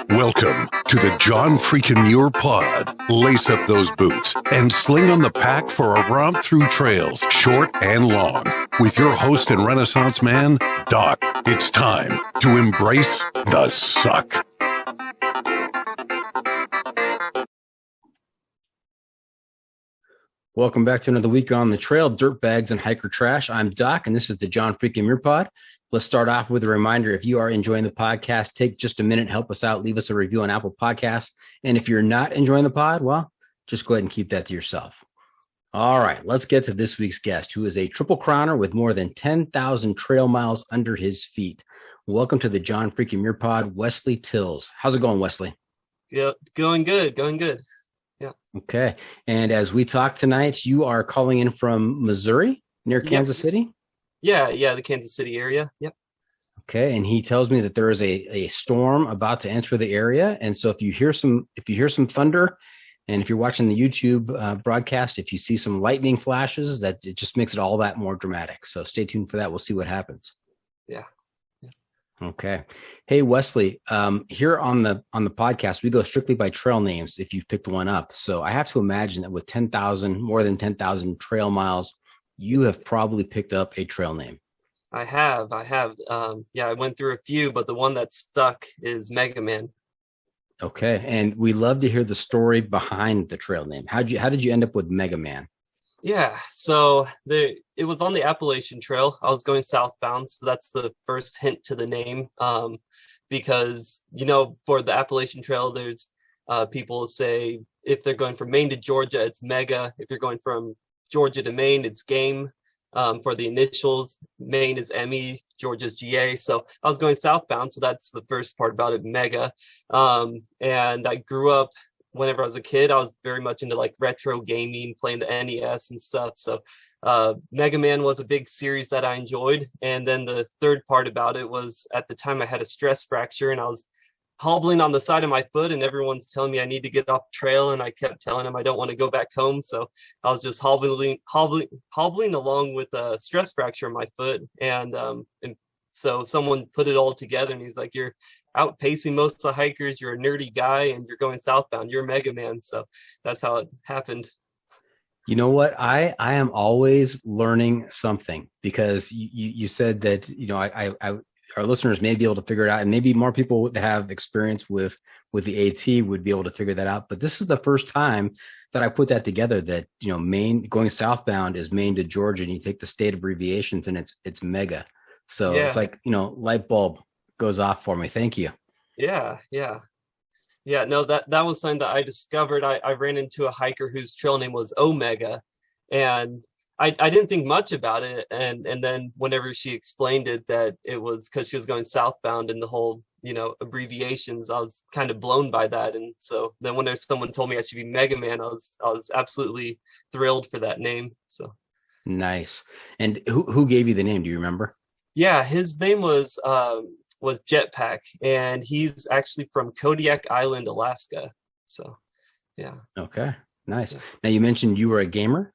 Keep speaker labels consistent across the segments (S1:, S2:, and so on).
S1: Welcome to the John Freakin' Muir Pod. Lace up those boots and sling on the pack for a romp through trails, short and long. With your host and Renaissance man, Doc. It's time to embrace the suck.
S2: Welcome back to another week on the trail, dirtbags and hiker trash. I'm Doc, and this is the John Freakin' Muir Pod. Let's start off with a reminder. If you are enjoying the podcast, take just a minute, help us out, leave us a review on Apple Podcasts. And if you're not enjoying the pod, well, just go ahead and keep that to yourself. All right, let's get to this week's guest, who is a triple crowner with more than 10,000 trail miles under his feet. Welcome to the John Freakin' Muir Pod, Wesley Tills. How's it going, Wesley?
S3: Yeah, going good. Yeah.
S2: Okay. And as we talk tonight, you are calling in from Missouri, near Kansas City?
S3: Yeah, the Kansas City area. Yep.
S2: Okay. And he tells me that there is a storm about to enter the area. And so if you hear some thunder, and if you're watching the YouTube broadcast, if you see some lightning flashes, that it just makes it all that more dramatic. So stay tuned for that. We'll see what happens.
S3: Yeah.
S2: Okay. Hey, Wesley, here on the podcast, we go strictly by trail names if you've picked one up. So I have to imagine that with more than 10,000 trail miles, you have probably picked up a trail name.
S3: I have. I went through a few, but the one that stuck is Megaman.
S2: Okay. And we love to hear the story behind the trail name. How did you end up with Megaman?
S3: Yeah, so it was on the Appalachian Trail. I was going southbound, so that's the first hint to the name. Because, for the Appalachian Trail, there's people say if they're going from Maine to Georgia, it's Mega. If you're going from Georgia to Maine, it's Game. For the initials, Maine is ME, Georgia's GA. So I was going southbound, so that's the first part about it, Mega. And I grew up. Whenever I was a kid, I was very much into like retro gaming, playing the NES and stuff. So Mega Man was a big series that I enjoyed. And then the third part about it was at the time I had a stress fracture and I was hobbling on the side of my foot and everyone's telling me I need to get off the trail. And I kept telling them I don't want to go back home. So I was just hobbling along with a stress fracture in my foot. And so someone put it all together and he's like, you're outpacing most of the hikers, you're a nerdy guy and you're going southbound, you're Mega Man. So that's how it happened.
S2: You know what? I am always learning something because you said that, our listeners may be able to figure it out, and maybe more people that have experience with the AT would be able to figure that out. But this is the first time that I put that together, that, Maine going southbound is Maine to Georgia, and you take the state abbreviations and it's Mega. So It's like, light bulb goes off for me. Thank you.
S3: Yeah. No, that was something that I discovered. I ran into a hiker whose trail name was Omega, and I didn't think much about it. And then whenever she explained it, that it was because she was going southbound and the whole, abbreviations, I was kind of blown by that. And so then when someone told me I should be Mega Man, I was absolutely thrilled for that name. So
S2: nice. And who gave you the name? Do you remember?
S3: Yeah, his name was Jetpack, and he's actually from Kodiak Island, Alaska. So, yeah.
S2: Okay, nice. Yeah. Now, you mentioned you were a gamer?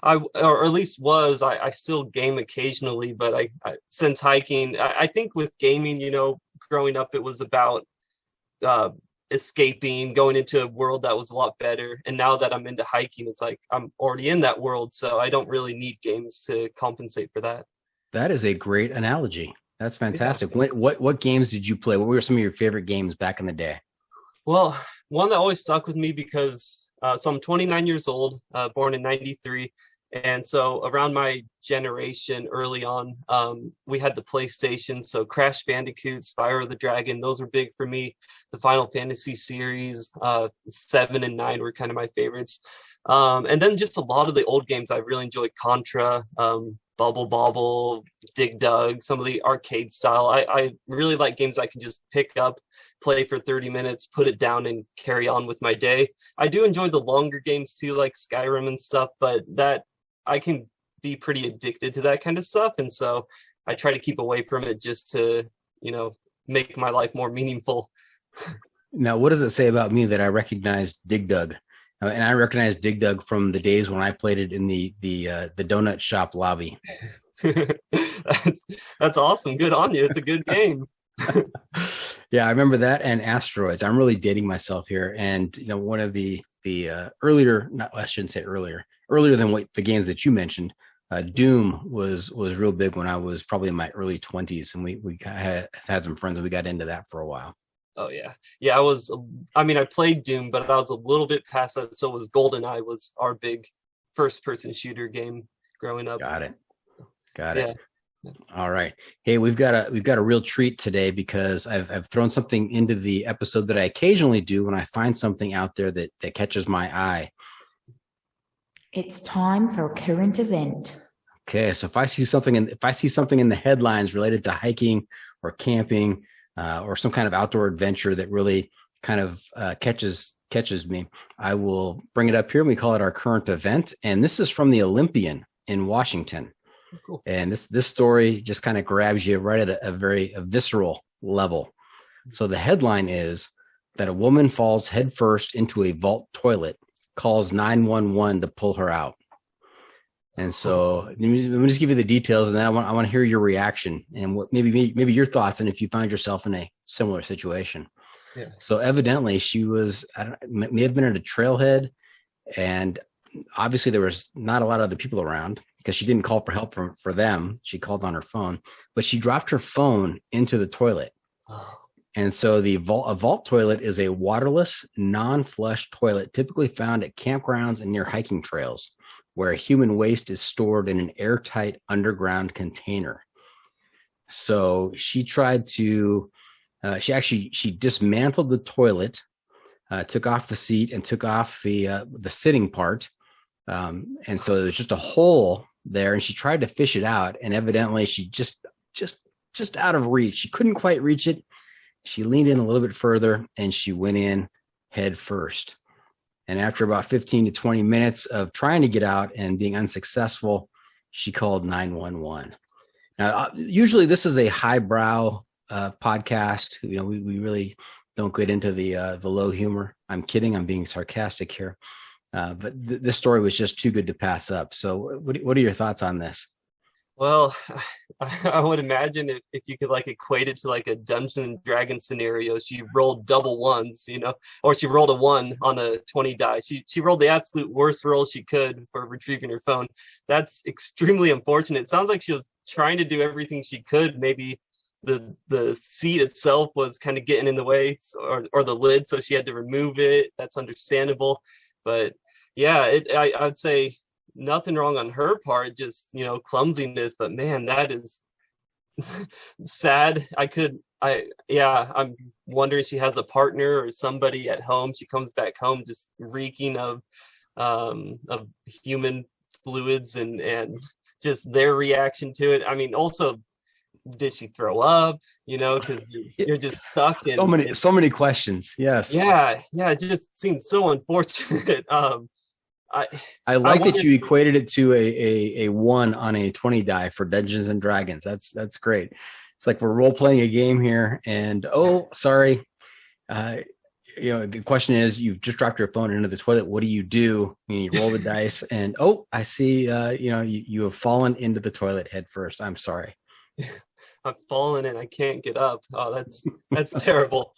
S3: Or at least was. I still game occasionally, but I since hiking, I think with gaming, growing up, it was about escaping, going into a world that was a lot better. And now that I'm into hiking, it's like I'm already in that world, so I don't really need games to compensate for that.
S2: That is a great analogy. That's fantastic. Yeah. What games did you play? What were some of your favorite games back in the day?
S3: Well, one that always stuck with me because so I'm 29 years old, born in 93. And so around my generation early on, we had the PlayStation. So Crash Bandicoot, Spyro the Dragon, those were big for me. The Final Fantasy series, 7 and 9 were kind of my favorites. And then just a lot of the old games I really enjoyed. Contra, Bubble Bobble, Dig Dug, some of the arcade style. I really like games I can just pick up, play for 30 minutes, put it down and carry on with my day. I do enjoy the longer games too, like Skyrim and stuff, but that I can be pretty addicted to that kind of stuff. And so I try to keep away from it just to, make my life more meaningful.
S2: Now, what does it say about me that I recognize Dig Dug And I recognize Dig Dug from the days when I played it in the donut shop lobby.
S3: That's awesome. Good on you. It's a good game.
S2: Yeah, I remember that and Asteroids. I'm really dating myself here. And one of the earlier, not I shouldn't say earlier than what the games that you mentioned, Doom was real big when I was probably in my early 20s, and we had some friends and we got into that for a while.
S3: Oh yeah. I played Doom, but I was a little bit past that. So was GoldenEye was our big first person shooter game growing up.
S2: Got it. Yeah. All right. Hey, we've got a real treat today because I've thrown something into the episode that I occasionally do when I find something out there that catches my eye.
S4: It's time for a current event.
S2: Okay, so if I see something in the headlines related to hiking or camping or some kind of outdoor adventure that really kind of catches me, I will bring it up here and we call it our current event. And this is from the Olympian in Washington. Cool. And this story just kind of grabs you right at a very visceral level. So the headline is that a woman falls headfirst into a vault toilet, calls 911 to pull her out. And so let me just give you the details, and then I want to hear your reaction and what maybe your thoughts, and if you find yourself in a similar situation. Yeah. So evidently she was, may have been at a trailhead, and obviously there was not a lot of other people around because she didn't call for help for them. She called on her phone, but she dropped her phone into the toilet. Oh. And so a vault toilet is a waterless, non-flush toilet typically found at campgrounds and near hiking trails, where human waste is stored in an airtight underground container. So she tried to, she dismantled the toilet, took off the seat and took off the sitting part. And so there's just a hole there, and she tried to fish it out. And evidently she just out of reach. She couldn't quite reach it. She leaned in a little bit further and she went in head first. And after about 15 to 20 minutes of trying to get out and being unsuccessful, she called 911. Now, usually this is a highbrow podcast. We really don't get into the low humor. I'm kidding. I'm being sarcastic here. But this story was just too good to pass up. So what are your thoughts on this?
S3: Well, I would imagine if you could equate it to a Dungeons and Dragons scenario, she rolled double ones, or she rolled a 1 on a 20 die. She rolled the absolute worst roll she could for retrieving her phone. That's extremely unfortunate. It sounds like she was trying to do everything she could. Maybe the seat itself was kind of getting in the way, or the lid, so she had to remove it. That's understandable. But yeah, I'd say nothing wrong on her part, just clumsiness. But man, that is sad. I'm wondering if she has a partner or somebody at home. She comes back home just reeking of human fluids and just their reaction to it. I mean, also, did she throw up? Because you're just stuck in
S2: so many questions. Yes.
S3: Yeah. It just seems so unfortunate.
S2: I like that you equated it to a 1 on a 20 die for Dungeons and Dragons. That's great. It's like we're role playing a game here, and sorry. The question is, you've just dropped your phone into the toilet. What do? You roll the dice, and I see. You have fallen into the toilet head first. I'm sorry.
S3: I've fallen and I can't get up. Oh, that's terrible.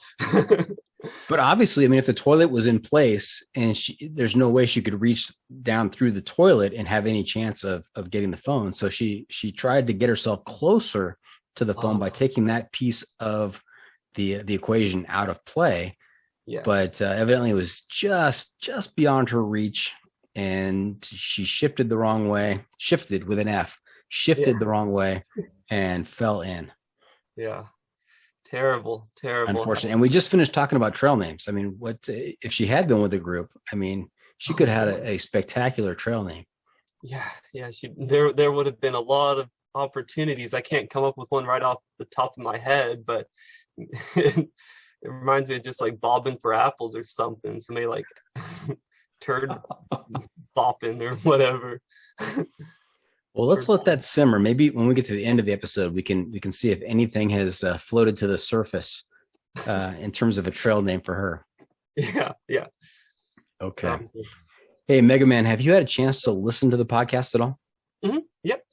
S2: But obviously, if the toilet was in place and there's no way she could reach down through the toilet and have any chance of getting the phone. So she tried to get herself closer to the phone by taking that piece of the equation out of play. Yeah. But evidently it was just beyond her reach, and she shifted the wrong way, shifted with an F, the wrong way and fell in.
S3: Yeah. Terrible.
S2: Unfortunate. And we just finished talking about trail names. What if she had been with a group? She could have had a spectacular trail name.
S3: Yeah. There would have been a lot of opportunities. I can't come up with one right off the top of my head, but it reminds me of just bobbing for apples or something. Somebody turd bopping or whatever.
S2: Well, let's let that simmer. Maybe when we get to the end of the episode, we can see if anything has floated to the surface in terms of a trail name for her.
S3: Yeah.
S2: Okay.
S3: Sounds good.
S2: Hey, Megaman, have you had a chance to listen to the podcast at all?
S3: Yep.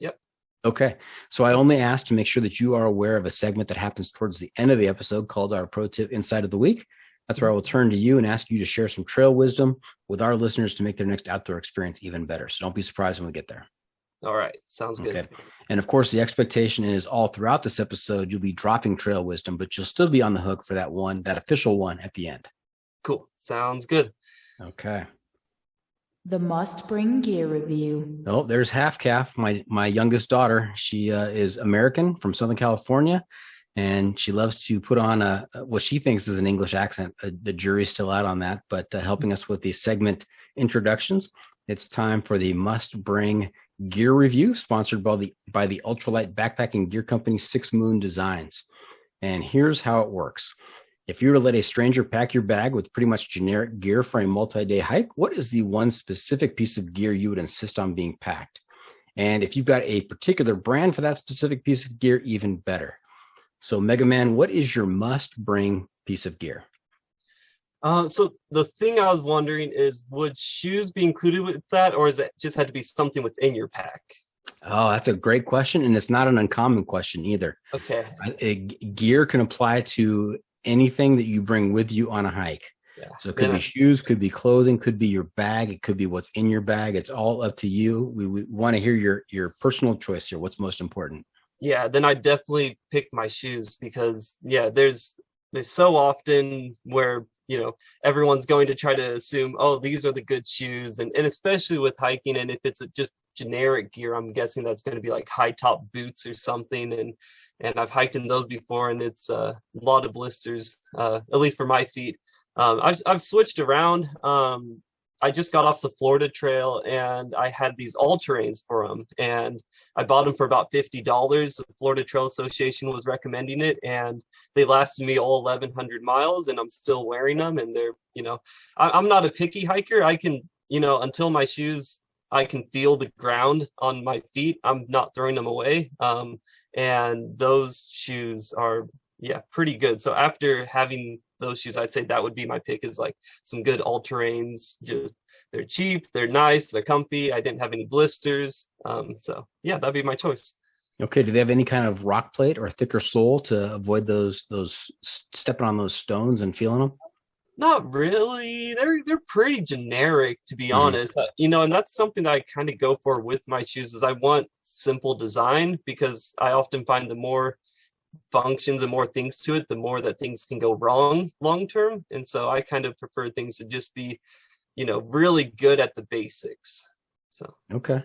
S2: Okay. So I only asked to make sure that you are aware of a segment that happens towards the end of the episode called our Pro Tip Insight of the Week. That's where I will turn to you and ask you to share some trail wisdom with our listeners to make their next outdoor experience even better. So don't be surprised when we get there.
S3: All right. Sounds good.
S2: Okay. And of course, the expectation is all throughout this episode, you'll be dropping trail wisdom, but you'll still be on the hook for that official one at the end.
S3: Cool. Sounds good.
S2: Okay.
S4: The must-bring gear review.
S2: Oh, there's Half Calf, my youngest daughter. She is American from Southern California, and she loves to put on what she thinks is an English accent. The jury's still out on that, but helping us with the segment introductions, it's time for the must-bring gear review, sponsored by the ultralight backpacking gear company 6 Moon Designs. And here's how it works. If you were to let a stranger pack your bag with pretty much generic gear for a multi-day hike, what is the one specific piece of gear you would insist on being packed? And if you've got a particular brand for that specific piece of gear, even better. So Megaman, what is your must-bring piece of gear?
S3: So the thing I was wondering is, would shoes be included with that, or is it just had to be something within your pack?
S2: Oh, that's a great question. And it's not an uncommon question either.
S3: Okay.
S2: Gear can apply to anything that you bring with you on a hike.
S3: Yeah.
S2: So it could be shoes, could be clothing, could be your bag. It could be what's in your bag. It's all up to you. We want to hear your personal choice here. What's most important?
S3: Yeah, then I definitely pick my shoes because there's so often where, everyone's going to try to assume, oh, these are the good shoes. And especially with hiking, and if it's just generic gear, I'm guessing that's going to be like high top boots or something. And I've hiked in those before, and it's a lot of blisters, at least for my feet. I've switched around. I just got off the Florida trail, and I had these all-terrains for them, and I bought them for about $50. The Florida Trail Association was recommending it, and they lasted me all 1,100 miles, and I'm still wearing them. And they're, I'm not a picky hiker. I can, until my shoes, I can feel the ground on my feet, I'm not throwing them away. And those shoes are, pretty good. So after having those shoes, I'd say that would be my pick, is like some good all-terrains. Just, they're cheap, they're nice, they're comfy. I didn't have any blisters. That'd be my choice.
S2: Okay. Do they have any kind of rock plate or thicker sole to avoid those stepping on those stones and feeling them?
S3: Not really. They're pretty generic, to be honest. And that's something that I kind of go for with my shoes, is I want simple design, because I often find the more functions and more things to it, the more that things can go wrong long term. And so I kind of prefer things to just be, really good at the basics. So
S2: okay.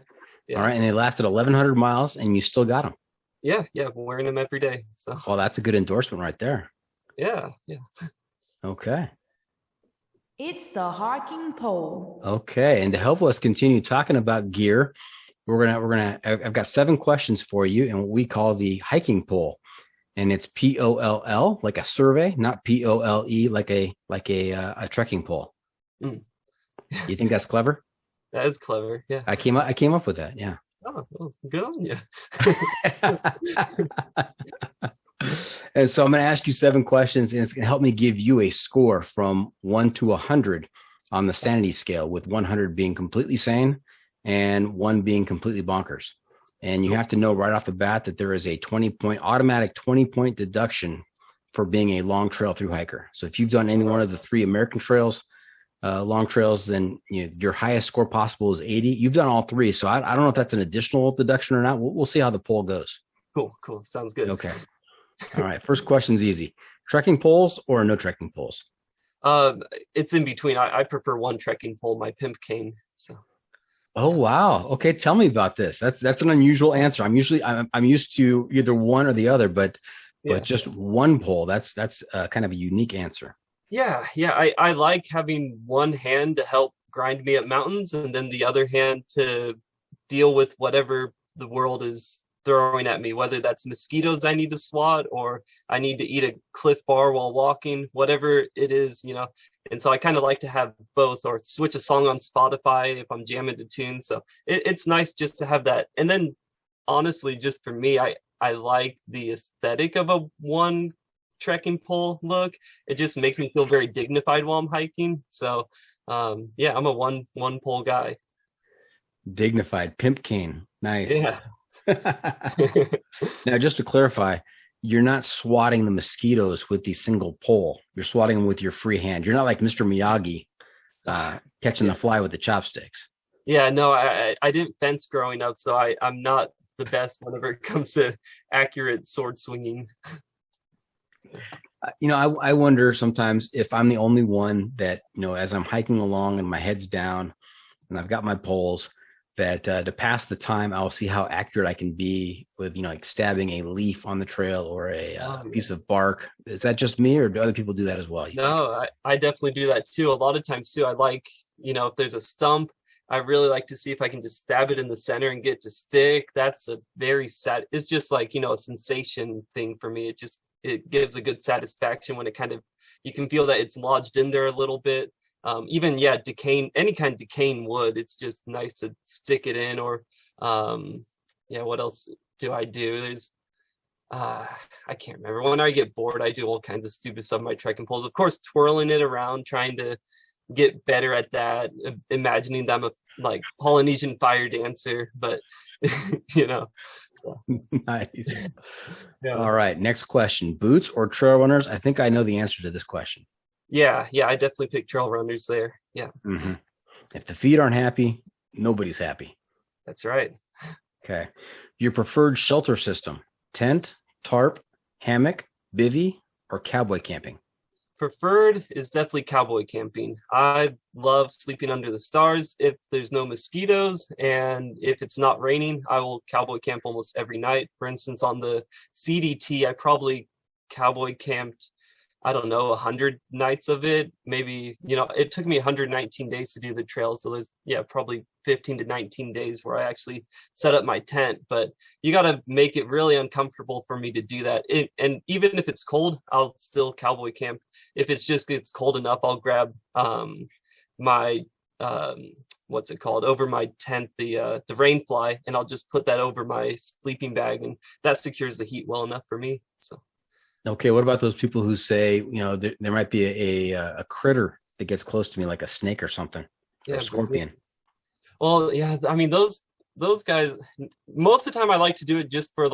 S3: Yeah.
S2: All right. And they lasted 1,100 miles, and you still got them.
S3: Yeah, I'm wearing them every day. So
S2: well, that's a good endorsement right there.
S3: Yeah.
S2: Okay.
S4: It's the hiking pole.
S2: Okay. And to help us continue talking about gear, I've got 7 questions for you, and what we call the hiking poll. And it's POLL, like a survey, not POLE, like a trekking pole. You think that's clever?
S3: That is clever. Yeah.
S2: I came up with that. Yeah.
S3: Oh, well, good on you.
S2: And so I'm going to ask you 7 questions, and it's going to help me give you a score from 1 to 100 on the sanity scale, with 100 being completely sane and 1 being completely bonkers. And you have to know right off the bat that there is a automatic 20-point deduction for being a long trail through hiker. So if you've done any one of the 3 American trails, long trails, then your highest score possible is 80. You've done all 3. So I don't know if that's an additional deduction or not. We'll see how the poll goes.
S3: Cool. Sounds good.
S2: Okay. All right. First question's easy. Trekking poles or no trekking poles?
S3: It's in between. I prefer one trekking pole, my pimp cane. So.
S2: Oh, wow. Okay. Tell me about this. That's an unusual answer. I'm used to either one or the other, but just one pole. That's kind of a unique answer.
S3: Yeah. I like having one hand to help grind me up mountains, and then the other hand to deal with whatever the world is throwing at me, whether that's mosquitoes I need to swat, or I need to eat a Cliff Bar while walking, whatever it is, And so I kind of like to have both, or switch a song on Spotify if I'm jamming to tunes. So it's nice just to have that. And then honestly, just for me, I like the aesthetic of a one trekking pole look. It just makes me feel very dignified while I'm hiking. So Yeah, I'm a one pole guy.
S2: Dignified pimp cane. Nice.
S3: Yeah.
S2: Now, just to clarify, you're not swatting the mosquitoes with the single pole. You're swatting them with your free hand. You're not like Mr. Miyagi catching the fly with the chopsticks.
S3: Yeah, no, I didn't fence growing up, so I'm not the best whenever it comes to accurate sword swinging.
S2: I wonder sometimes if I'm the only one that, as I'm hiking along and my head's down and I've got my poles, that to pass the time, I'll see how accurate I can be with, like stabbing a leaf on the trail or a piece of bark. Is that just me, or do other people do that as well?
S3: No, I definitely do that too. A lot of times too, I like, if there's a stump, I really like to see if I can just stab it in the center and get it to stick. That's a very sad, it's just like, a sensation thing for me. It gives a good satisfaction when you can feel that it's lodged in there a little bit. Even decaying, any kind of decaying wood, it's just nice to stick it in. Or what else do I do? There's I can't remember. When I get bored, I do all kinds of stupid stuff with my trekking poles. Of course, twirling it around, trying to get better at that, imagining that I'm a Polynesian fire dancer, but so.
S2: Nice. Yeah. All right, next question: boots or trail runners? I think I know the answer to this question.
S3: Yeah, I definitely pick trail runners there. Yeah.
S2: Mm-hmm. If the feet aren't happy, nobody's happy.
S3: That's right.
S2: Okay. Your preferred shelter system: tent, tarp, hammock, bivvy, or cowboy camping?
S3: Preferred is definitely cowboy camping. I love sleeping under the stars if there's no mosquitoes, and if it's not raining, I will cowboy camp almost every night. For instance, on the CDT, I probably cowboy camped, I don't know, 100 nights of it. Maybe, it took me 119 days to do the trail. So there's, probably 15 to 19 days where I actually set up my tent. But you got to make it really uncomfortable for me to do that. And even if it's cold, I'll still cowboy camp. If it's cold enough, I'll grab my, what's it called, over my tent, the rain fly, and I'll just put that over my sleeping bag. And that secures the heat well enough for me. So.
S2: Okay, what about those people who say, there might be a critter that gets close to me, like a snake or something, or a scorpion?
S3: Well, yeah, I mean, those guys, most of the time I like to do it just for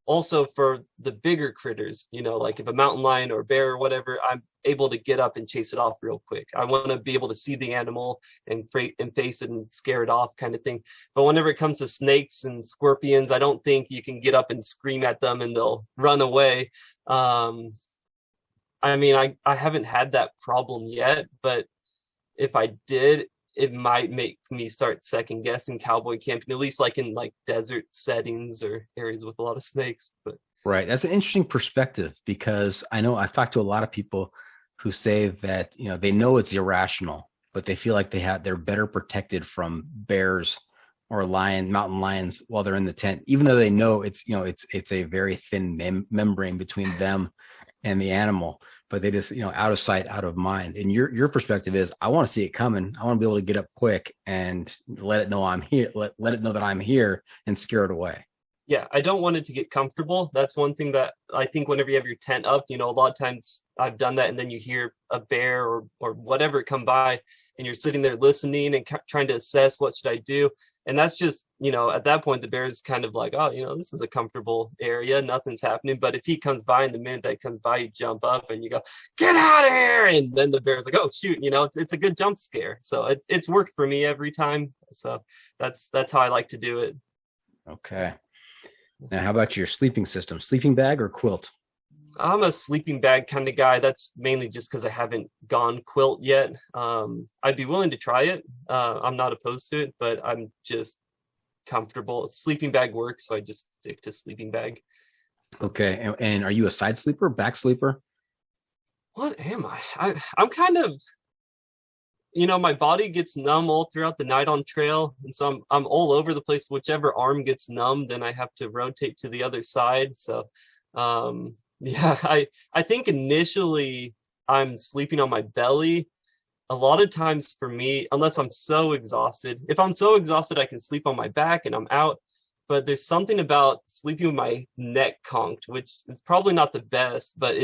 S3: also for the bigger critters, like if a mountain lion or bear or whatever, I'm able to get up and chase it off real quick. I want to be able to see the animal and face it and scare it off, kind of thing. But whenever it comes to snakes and scorpions, I don't think you can get up and scream at them and they'll run away. I mean, I haven't had that problem yet, but if I did, it might make me start second guessing cowboy camping, at least in desert settings or areas with a lot of snakes. But
S2: right. That's an interesting perspective, because I know I've talked to a lot of people who say that, they know it's irrational, but they feel like they're better protected from bears or mountain lions while they're in the tent, even though they know it's a very thin membrane between them and the animal, but they just, out of sight, out of mind. And your perspective is, I want to see it coming. I want to be able to get up quick and let it know I'm here, let it know that I'm here, and scare it away.
S3: Yeah, I don't want it to get comfortable. That's one thing that I think whenever you have your tent up, a lot of times I've done that, and then you hear a bear or whatever come by, and you're sitting there listening and trying to assess what should I do. And that's just, at that point, the bear is kind of like, oh, this is a comfortable area. Nothing's happening. But if he comes by, and the minute that comes by, you jump up and you go, get out of here. And then the bear's like, oh, shoot, it's a good jump scare. So it's worked for me every time. So that's how I like to do it.
S2: Okay. Now, how about your sleeping system? Sleeping bag or quilt?
S3: I'm a sleeping bag kind of guy. That's mainly just because I haven't gone quilt yet. I'd be willing to try it. I'm not opposed to it, but I'm just comfortable. Sleeping bag works, so I just stick to sleeping bag.
S2: Okay. And are you a side sleeper, back sleeper?
S3: What am I? I'm kind of, my body gets numb all throughout the night on trail. And so I'm all over the place. Whichever arm gets numb, then I have to rotate to the other side. So, yeah, I think initially I'm sleeping on my belly. A lot of times for me, unless I'm so exhausted, if I'm so exhausted, I can sleep on my back and I'm out. But there's something about sleeping with my neck conked, which is probably not the best, but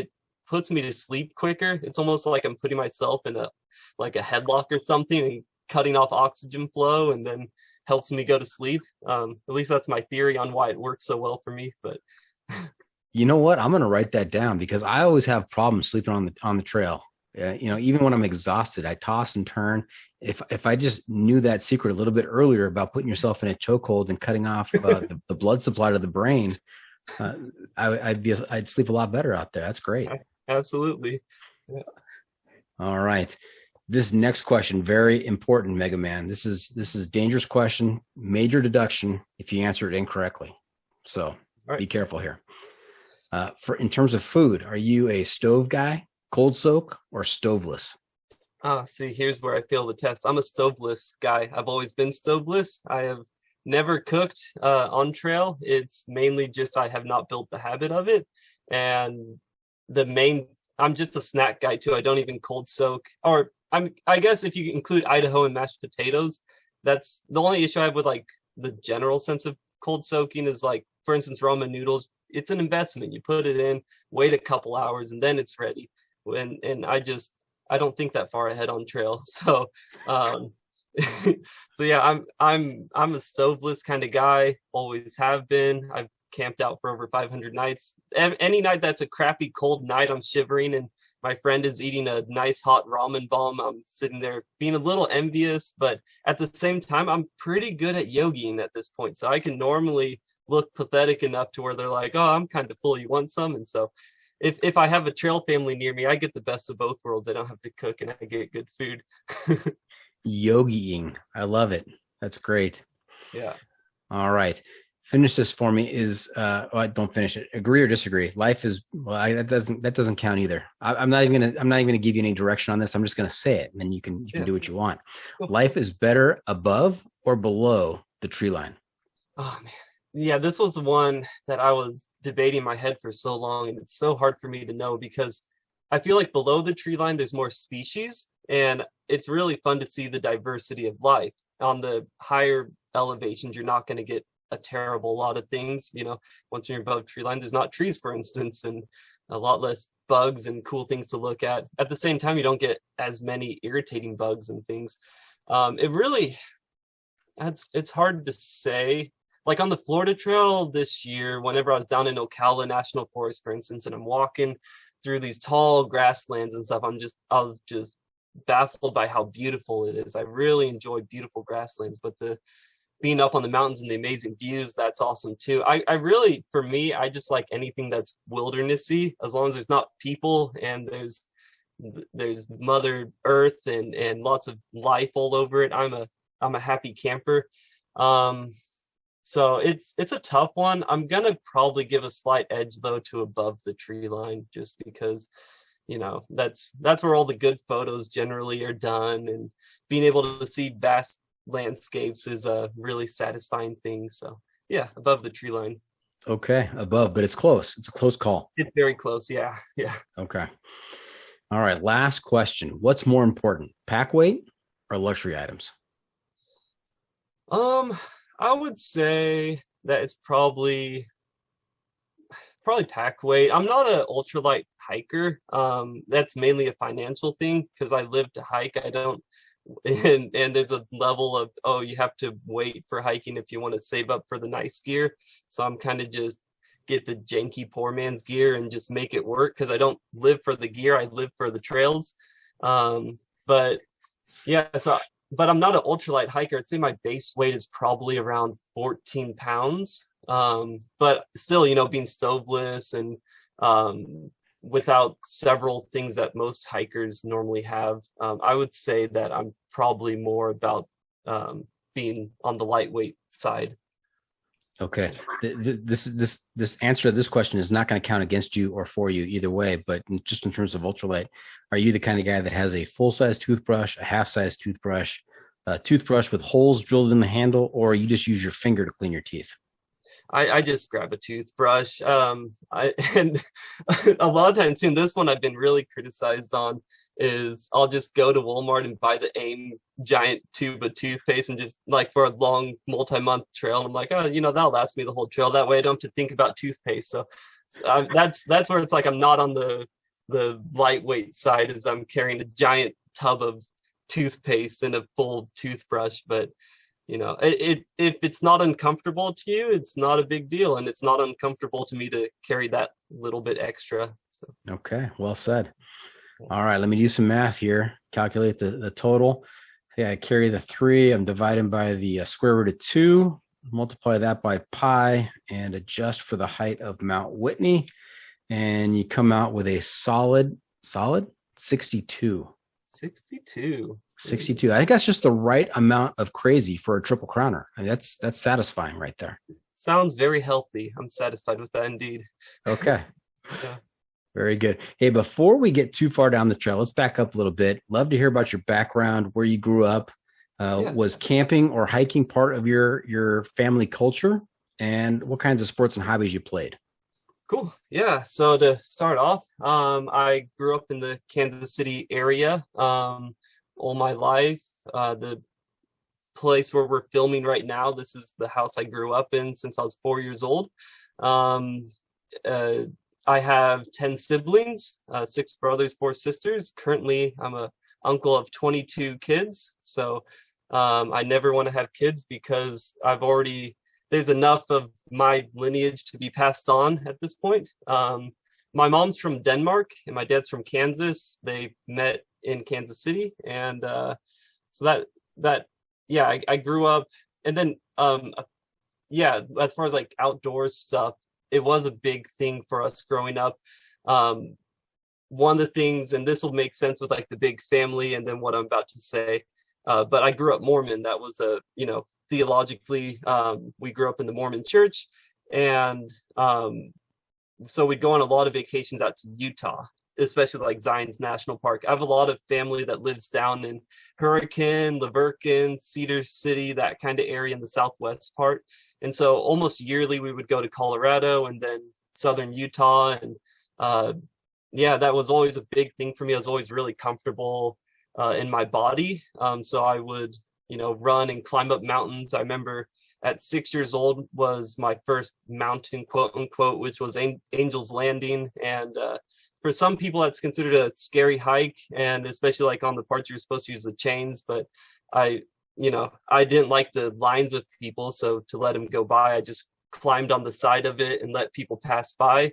S3: puts me to sleep quicker. It's almost like I'm putting myself in a headlock or something and cutting off oxygen flow, and then helps me go to sleep. At least that's my theory on why it works so well for me. But
S2: You know what? I'm going to write that down because I always have problems sleeping on the trail. Even when I'm exhausted, I toss and turn. If I just knew that secret a little bit earlier about putting yourself in a chokehold and cutting off the blood supply to the brain, I'd sleep a lot better out there. That's great.
S3: Absolutely. Yeah.
S2: All right. This next question, very important, Megaman. This is dangerous question, major deduction if you answer it incorrectly. So Be careful here. In terms of food, are you a stove guy, cold soak, or stoveless?
S3: See, here's where I fail the test. I'm a stoveless guy. I've always been stoveless. I have never cooked on trail. It's mainly just I have not built the habit of it. And I'm just a snack guy too. I don't even cold soak. Or I guess if you include Idaho and mashed potatoes, that's the only issue I have with like the general sense of cold soaking is like, for instance, ramen noodles. It's an investment. You put it in, wait a couple hours, and then it's ready. And I don't think that far ahead on trail. So, so yeah, I'm a stoveless kind of guy. Always have been. I've camped out for over 500 nights. Any night that's a crappy cold night, I'm shivering, and my friend is eating a nice hot ramen bomb. I'm sitting there being a little envious, but at the same time, I'm pretty good at yogiing at this point. So I can normally look pathetic enough to where they're like, oh, I'm kind of full. You want some? And so if I have a trail family near me, I get the best of both worlds. I don't have to cook and I get good food.
S2: Yogiing. I love it. That's great.
S3: Yeah.
S2: All right. Finish this for me don't finish it. Agree or disagree? Life is, that doesn't count either. I'm not even gonna give you any direction on this. I'm just gonna say it and then you can do what you want. Life is better above or below the tree line?
S3: Oh man. Yeah, this was the one that I was debating in my head for so long, and it's so hard for me to know because I feel like below the tree line, there's more species, and it's really fun to see the diversity of life. On the higher elevations, you're not going to get a terrible lot of things. Once you're above tree line, there's not trees, for instance, and a lot less bugs and cool things to look at. At the same time, you don't get as many irritating bugs and things. It's hard to say. Like on the Florida Trail this year, whenever I was down in Ocala National Forest, for instance, and I'm walking through these tall grasslands and stuff, I was just baffled by how beautiful it is. I really enjoy beautiful grasslands, but being up on the mountains and the amazing views, that's awesome too. I really, for me, I just like anything that's wildernessy, as long as there's not people and there's Mother Earth and lots of life all over it. I'm a happy camper. So it's a tough one. I'm gonna probably give a slight edge though to above the tree line, just because, that's where all the good photos generally are done, and being able to see vast landscapes is a really satisfying thing. So yeah, above the tree line.
S2: Okay, above, but it's close. It's a close call.
S3: It's very close. Yeah.
S2: Okay. All right. Last question. What's more important, pack weight or luxury items?
S3: I would say that it's probably pack weight. I'm not an ultralight hiker. That's mainly a financial thing because I live to hike. I don't, and there's a level of, you have to wait for hiking if you want to save up for the nice gear. So I'm kind of just get the janky poor man's gear and just make it work because I don't live for the gear. I live for the trails. But yeah, but I'm not an ultralight hiker. I'd say my base weight is probably around 14 pounds. But still, being stoveless and without several things that most hikers normally have, I would say that I'm probably more about being on the lightweight side.
S2: Okay. This answer to this question is not going to count against you or for you either way, but just in terms of ultralight, are you the kind of guy that has a full-size toothbrush, a half-size toothbrush, a toothbrush with holes drilled in the handle, or you just use your finger to clean your teeth?
S3: I just grab a toothbrush. And a lot of times, this one I've been really criticized on is I'll just go to Walmart and buy the AIM giant tube of toothpaste and just like for a long multi-month trail. And I'm like, that'll last me the whole trail. That way I don't have to think about toothpaste. So that's where it's like I'm not on the the lightweight side as I'm carrying a giant tub of toothpaste and a full toothbrush. But if it's not uncomfortable to you, it's not a big deal, and it's not uncomfortable to me to carry that little bit extra. So.
S2: Okay, well said. All right, let me do some math here. Calculate the total. Yeah, I carry the 3. I'm dividing by the square root of 2. Multiply that by pi and adjust for the height of Mount Whitney, and you come out with a solid 62. 62. I think that's just the right amount of crazy for a triple crowner. I mean, that's satisfying right there.
S3: Sounds very healthy. I'm satisfied with that indeed.
S2: Okay.
S3: Yeah.
S2: Very good. Hey, before we get too far down the trail, let's back up a little bit. Love to hear about your background, where you grew up. Was camping or hiking part of your family culture, and what kinds of sports and hobbies you played?
S3: Cool. Yeah. So to start off, I grew up in the Kansas City area all my life. The place where we're filming right now, this is the house I grew up in since I was 4 years old. I have 10 siblings, 6 brothers, 4 sisters. Currently, I'm a uncle of 22 kids. So I never want to have kids because there's enough of my lineage to be passed on at this point. My mom's from Denmark and my dad's from Kansas. They met in Kansas City. And so I grew up. And then, as far as like outdoor stuff, it was a big thing for us growing up. One of the things, and this will make sense with like the big family and then what I'm about to say, but I grew up Mormon. That was theologically, we grew up in the Mormon church. And so we'd go on a lot of vacations out to Utah, especially like Zion's National Park. I have a lot of family that lives down in Hurricane, Laverkin, Cedar City, that kind of area in the southwest part. And so almost yearly we would go to Colorado and then southern Utah. And that was always a big thing for me. I was always really comfortable in my body. So I would, run and climb up mountains. I remember at 6 years old was my first mountain, quote unquote, which was Angel's Landing. And for some people, that's considered a scary hike. And especially like on the parts you're supposed to use the chains. But I didn't like the lines of people. So to let them go by, I just climbed on the side of it and let people pass by.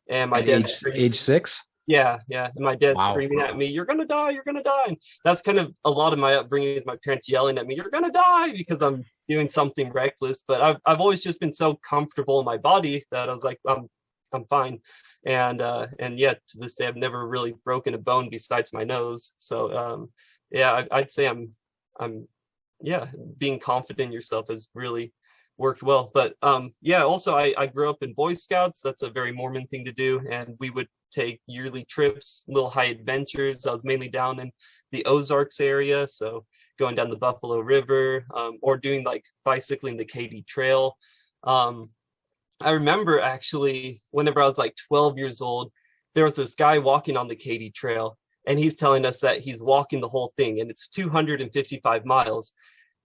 S3: And my dad,
S2: age 6?
S3: Yeah. And my dad's
S2: Wow.
S3: screaming at me, "You're going to die. You're going to die." And that's kind of a lot of my upbringing, is my parents yelling at me, "You're going to die," because I'm doing something reckless. But I've always just been so comfortable in my body that I was like, I'm fine. And yet to this day, I've never really broken a bone besides my nose. So, I'd say I'm being confident in yourself has really worked well. But also I grew up in Boy Scouts. That's a very Mormon thing to do. And we would take yearly trips, little high adventures. I was mainly down in the Ozarks area. So going down the Buffalo River, or doing like bicycling the Katy Trail. I remember actually whenever I was like 12 years old, there was this guy walking on the Katy Trail, and he's telling us that he's walking the whole thing, and it's 255 miles.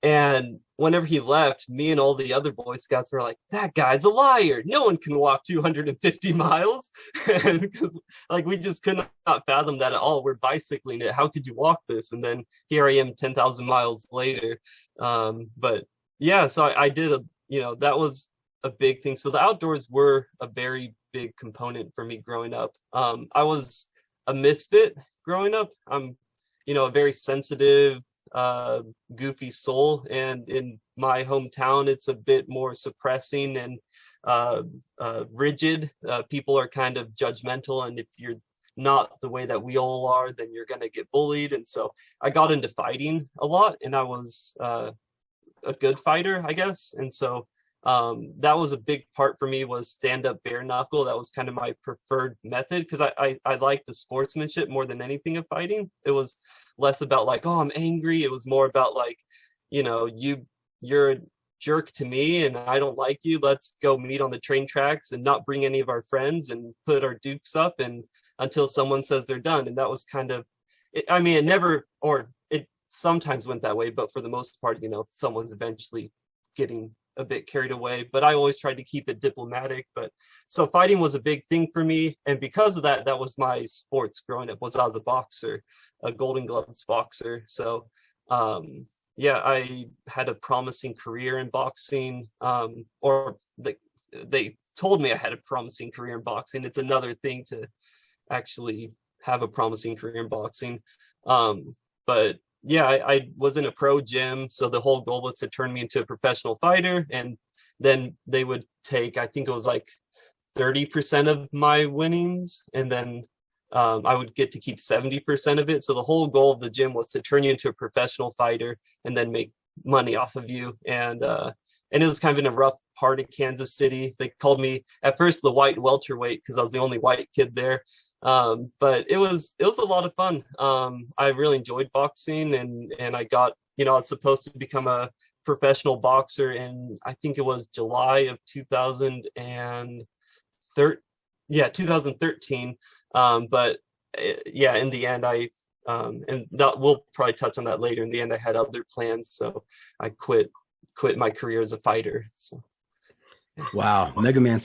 S3: And whenever he left, me and all the other Boy Scouts were like, "That guy's a liar. No one can walk 250 miles. Because like we just could not fathom that at all. We're bicycling it. How could you walk this? And then here I am 10,000 miles later. But yeah, so I did that was a big thing. So the outdoors were a very big component for me growing up. I was a misfit growing up. I'm, a very sensitive, goofy soul, and in my hometown it's a bit more suppressing and rigid. People are kind of judgmental, and if you're not the way that we all are, then you're going to get bullied. And so I got into fighting a lot, and I was a good fighter, I guess. And so that was a big part for me, was stand-up bare-knuckle. That was kind of my preferred method, because I liked the sportsmanship more than anything of fighting. It was less about like, oh, I'm angry. It was more about like, you're a jerk to me and I don't like you. Let's go meet on the train tracks and not bring any of our friends and put our dukes up and until someone says they're done. And that was kind of it. I mean, it sometimes went that way, but for the most part, someone's eventually getting a bit carried away, but I always tried to keep it diplomatic. But so fighting was a big thing for me. And because of that, that was my sports growing up, was I was a boxer, a Golden Gloves boxer. So, yeah, I had a promising career in boxing, or they told me I had a promising career in boxing. It's another thing to actually have a promising career in boxing. But yeah, I was in a pro gym. So the whole goal was to turn me into a professional fighter. And then they would take, I think it was like 30% of my winnings. And then I would get to keep 70% of it. So the whole goal of the gym was to turn you into a professional fighter and then make money off of you. And it was kind of in a rough part of Kansas City. They called me at first the white welterweight because I was the only white kid there. But it was a lot of fun. I really enjoyed boxing, and I got, I was supposed to become a professional boxer in, I think it was July of 2013. But yeah, in the end, and that we'll probably touch on that later. In the end, I had other plans, so I quit my career as a fighter. So.
S2: Wow, Megaman.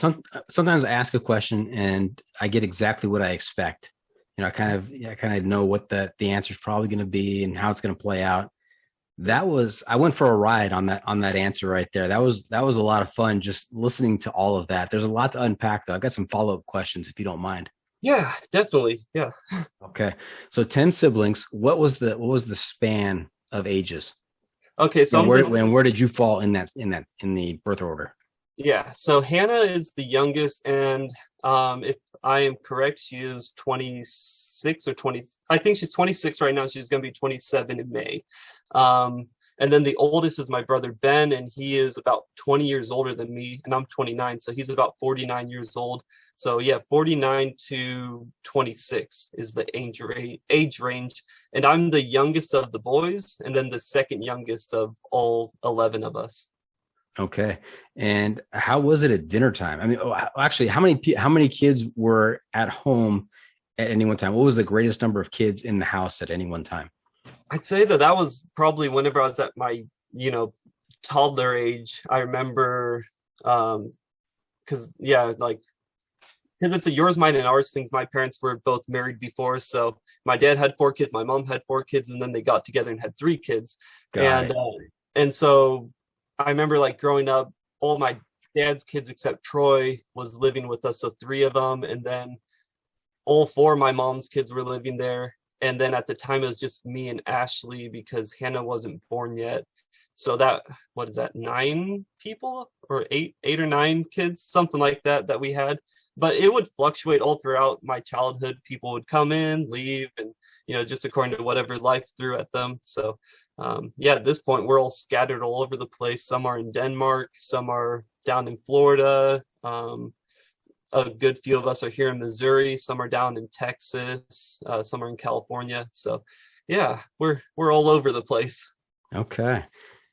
S2: Sometimes I ask a question and I get exactly what I expect. I kind of know what the answer is probably going to be and how it's going to play out. I went for a ride on that answer right there. That was a lot of fun just listening to all of that. There's a lot to unpack though. I've got some follow-up questions if you don't mind.
S3: Yeah, definitely. Yeah.
S2: Okay. So 10 siblings. What was the span of ages?
S3: Okay. So
S2: where did you fall in the birth order?
S3: Yeah. So Hannah is the youngest, and if I am correct, she is 26 or 20. I think she's 26 right now. She's going to be 27 in May. And then the oldest is my brother Ben, and he is about 20 years older than me, and I'm 29, so he's about 49 years old. So yeah, 49 to 26 is the age range, and I'm the youngest of the boys, and then the second youngest of all 11 of us.
S2: Okay. And how was it at dinner time? I mean, actually, how many kids were at home at any one time? What was the greatest number of kids in the house at any one time?
S3: I'd say that was probably whenever I was at my, toddler age. I remember, because it's a yours, mine, and ours things. My parents were both married before. So my dad had 4 kids, my mom had 4 kids, and then they got together and had 3 kids. And so I remember growing up, all my dad's kids except Troy was living with us. So 3 of them. And then all 4 of my mom's kids were living there. And then at the time, it was just me and Ashley because Hannah wasn't born yet. So 9 people or 8 or 9 kids, something like that we had. But it would fluctuate all throughout my childhood. People would come in, leave, and, just according to whatever life threw at them. So, at this point, we're all scattered all over the place. Some are in Denmark, some are down in Florida. A good few of us are here in Missouri. Some are down in Texas. Some are in California. So, yeah, we're all over the place.
S2: Okay.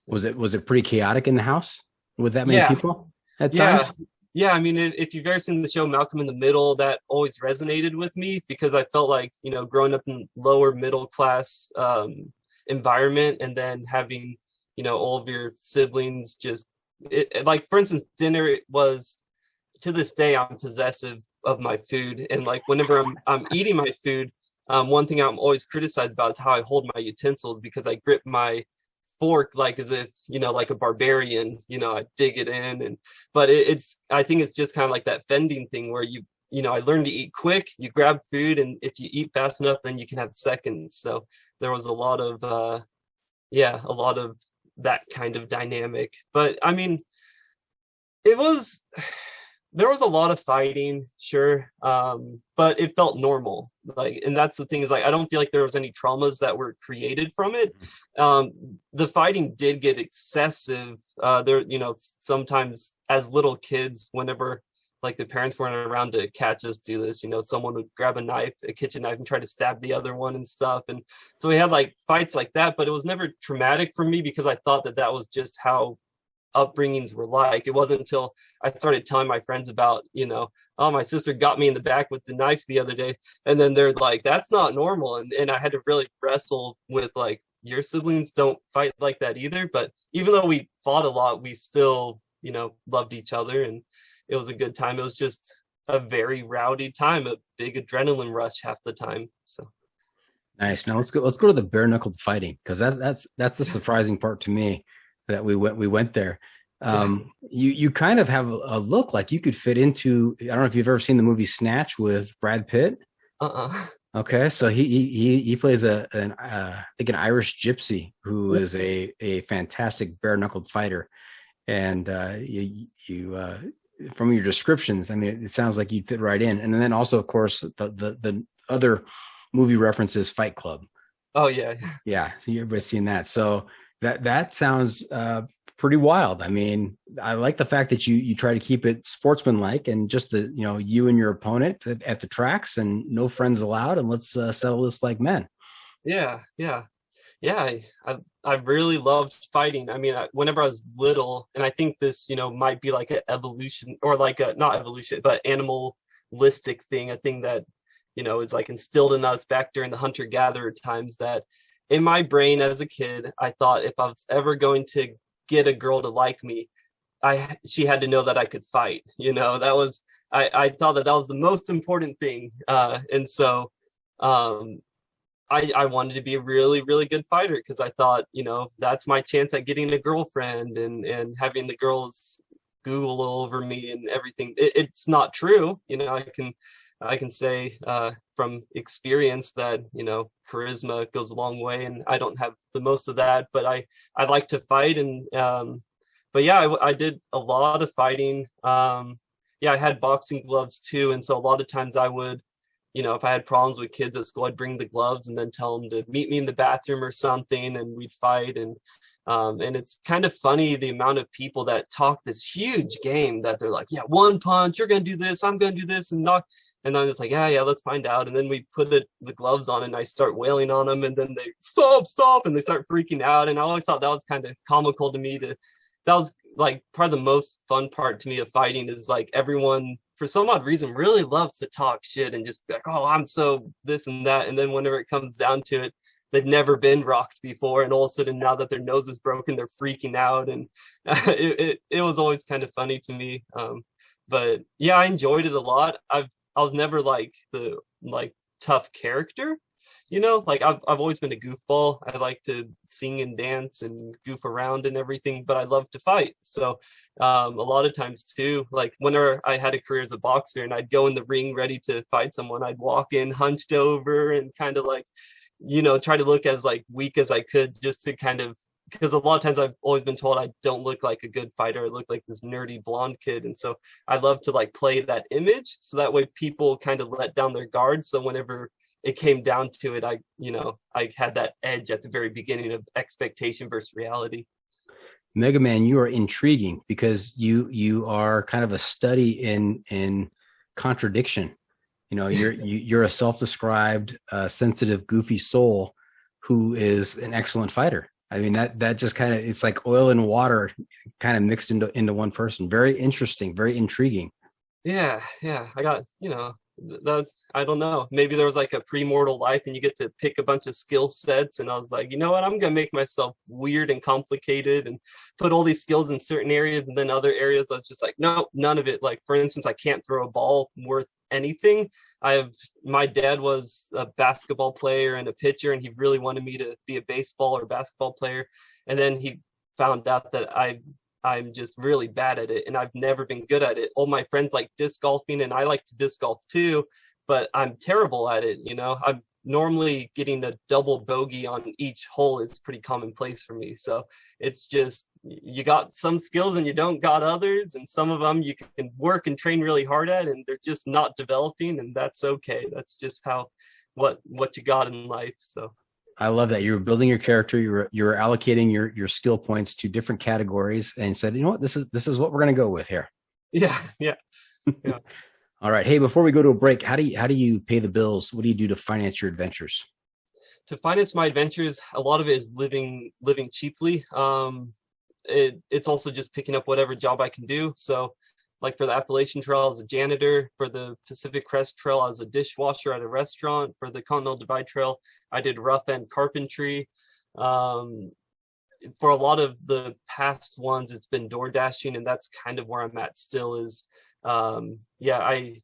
S2: Was it pretty chaotic in the house with that many people at times?
S3: Yeah. I mean, if you've ever seen the show Malcolm in the Middle, that always resonated with me because I felt like, growing up in lower middle class environment and then having, all of your siblings just for instance, dinner was, to this day, I'm possessive of my food. And whenever I'm eating my food, one thing I'm always criticized about is how I hold my utensils because I grip my fork as if, like a barbarian, I dig it in. But I think it's just kind of like that fending thing where I learned to eat quick, you grab food, and if you eat fast enough, then you can have seconds. So there was a lot of that kind of dynamic. But I mean, there was a lot of fighting, sure, but it felt normal. And that's the thing is I don't feel like there was any traumas that were created from it. The fighting did get excessive. There, sometimes as little kids, whenever the parents weren't around to catch us do this, someone would grab a kitchen knife and try to stab the other one and stuff. And so we had fights like that, but it was never traumatic for me because I thought that was just how upbringings were like. It wasn't until I started telling my friends about, oh, my sister got me in the back with the knife the other day, and then they're like, that's not normal. And I had to really wrestle with your siblings don't fight like that either. But even though we fought a lot, we still loved each other, and it was a good time. It was just a very rowdy time, a big adrenaline rush half the time. So
S2: nice. Now let's go to the bare-knuckled fighting, because that's the surprising part to me, that we went there. You kind of have a look like you could fit into, I don't know if you've ever seen the movie Snatch with Brad Pitt. Okay, so he plays I think an Irish gypsy who is a fantastic bare-knuckled fighter, and you from your descriptions, I mean, it sounds like you'd fit right in. And then also, of course, the other movie references, Fight Club.
S3: Oh yeah,
S2: yeah. So everybody's seen that. So that sounds pretty wild. I mean, I like the fact that you try to keep it sportsmanlike, and just you and your opponent at the tracks, and no friends allowed, and let's settle this like men.
S3: Yeah. I really loved fighting. I mean, whenever I was little, and I think this, might be like an evolution, or like not evolution, but animalistic thing, a thing that, is like instilled in us back during the hunter-gatherer times, that in my brain as a kid, I thought if I was ever going to get a girl to like me, she had to know that I could fight. That was, I thought that was the most important thing. And so I wanted to be a really, really good fighter, because I thought, that's my chance at getting a girlfriend and having the girls Google over me and everything. It's not true. I can say from experience that, charisma goes a long way, and I don't have the most of that, but I like to fight. And, but yeah, I did a lot of fighting. I had boxing gloves too. And so a lot of times I would, if I had problems with kids at school, I'd bring the gloves and then tell them to meet me in the bathroom or something, and we'd fight. And it's kind of funny, the amount of people that talk this huge game that they're like, yeah, one punch, you're going to do this, I'm going to do this, and knock. And I'm just like, yeah, let's find out. And then we put the gloves on, and I start wailing on them, and then they stop, and they start freaking out. And I always thought that was kind of comical to me. That was like part of the most fun part to me of fighting, is like everyone, for some odd reason, really loves to talk shit and just be like, oh, I'm so this and that. And then whenever it comes down to it, they've never been rocked before, and all of a sudden, now that their nose is broken, they're freaking out. And it was always kind of funny to me. But yeah, I enjoyed it a lot. I was never like the tough character, like I've always been a goofball. I like to sing and dance and goof around and everything, but I love to fight. So a lot of times too, like whenever I had a career as a boxer and I'd go in the ring ready to fight someone, I'd walk in hunched over and kind of like, try to look as like weak as I could, just to kind of, because a lot of times I've always been told I don't look like a good fighter. I look like this nerdy blonde kid. And so I love to like play that image, so that way people kind of let down their guard. So whenever it came down to it, I had that edge at the very beginning of expectation versus reality.
S2: Megaman, you are intriguing, because you are kind of a study in contradiction. You're a self-described sensitive, goofy soul who is an excellent fighter. I mean, that just kind of, it's like oil and water kind of mixed into one person. Very interesting, very intriguing.
S3: Yeah. I got, that, I don't know. Maybe there was like a pre-mortal life and you get to pick a bunch of skill sets. And I was like, you know what? I'm going to make myself weird and complicated and put all these skills in certain areas. And then other areas, I was just like, no, none of it. Like, for instance, I can't throw a ball worth anything. My dad was a basketball player and a pitcher, and he really wanted me to be a baseball or basketball player. And then he found out that I'm just really bad at it, and I've never been good at it. All my friends like disc golfing, and I like to disc golf too, but I'm terrible at it. I'm normally getting a double bogey on each hole is pretty commonplace for me. So it's just, you got some skills and you don't got others, and some of them you can work and train really hard at, and they're just not developing, and that's okay. That's just what you got in life. So
S2: I love that you're building your character. You're allocating your skill points to different categories, and said, you know what, this is what we're going to go with here.
S3: Yeah.
S2: All right. Hey, before we go to a break, how do you pay the bills? What do you do to finance your adventures?
S3: To finance my adventures, a lot of it is living cheaply. It's also just picking up whatever job I can do. So like for the Appalachian Trail, I was a janitor. For the Pacific Crest Trail, I was a dishwasher at a restaurant. For the Continental Divide Trail, I did rough end carpentry. for a lot of the past ones, it's been door dashing, and that's kind of where I'm at still is, I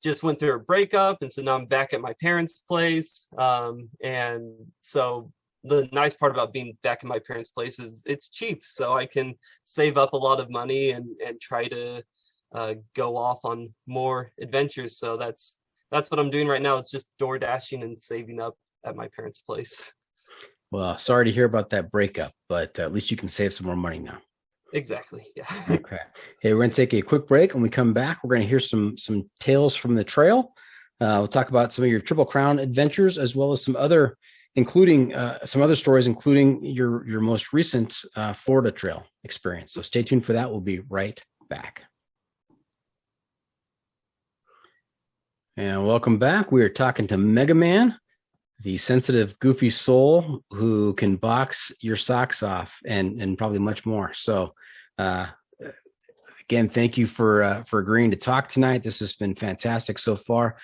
S3: just went through a breakup, and so now I'm back at my parents' place. And so the nice part about being back in my parents' place is it's cheap, so I can save up a lot of money and try to go off on more adventures. So that's what I'm doing right now, is just door dashing and saving up at my parents' place.
S2: Well, sorry to hear about that breakup, but at least you can save some more money now.
S3: Exactly. Yeah.
S2: Okay. Hey, we're going to take a quick break. When we come back, we're going to hear some tales from the trail. We'll talk about some of your Triple Crown adventures, as well as some other stories, including your most recent Florida trail experience. So stay tuned for that. We'll be right back. And welcome back. We are talking to Megaman, the sensitive, goofy soul who can box your socks off and probably much more. So, again, thank you for agreeing to talk tonight. This has been fantastic so far.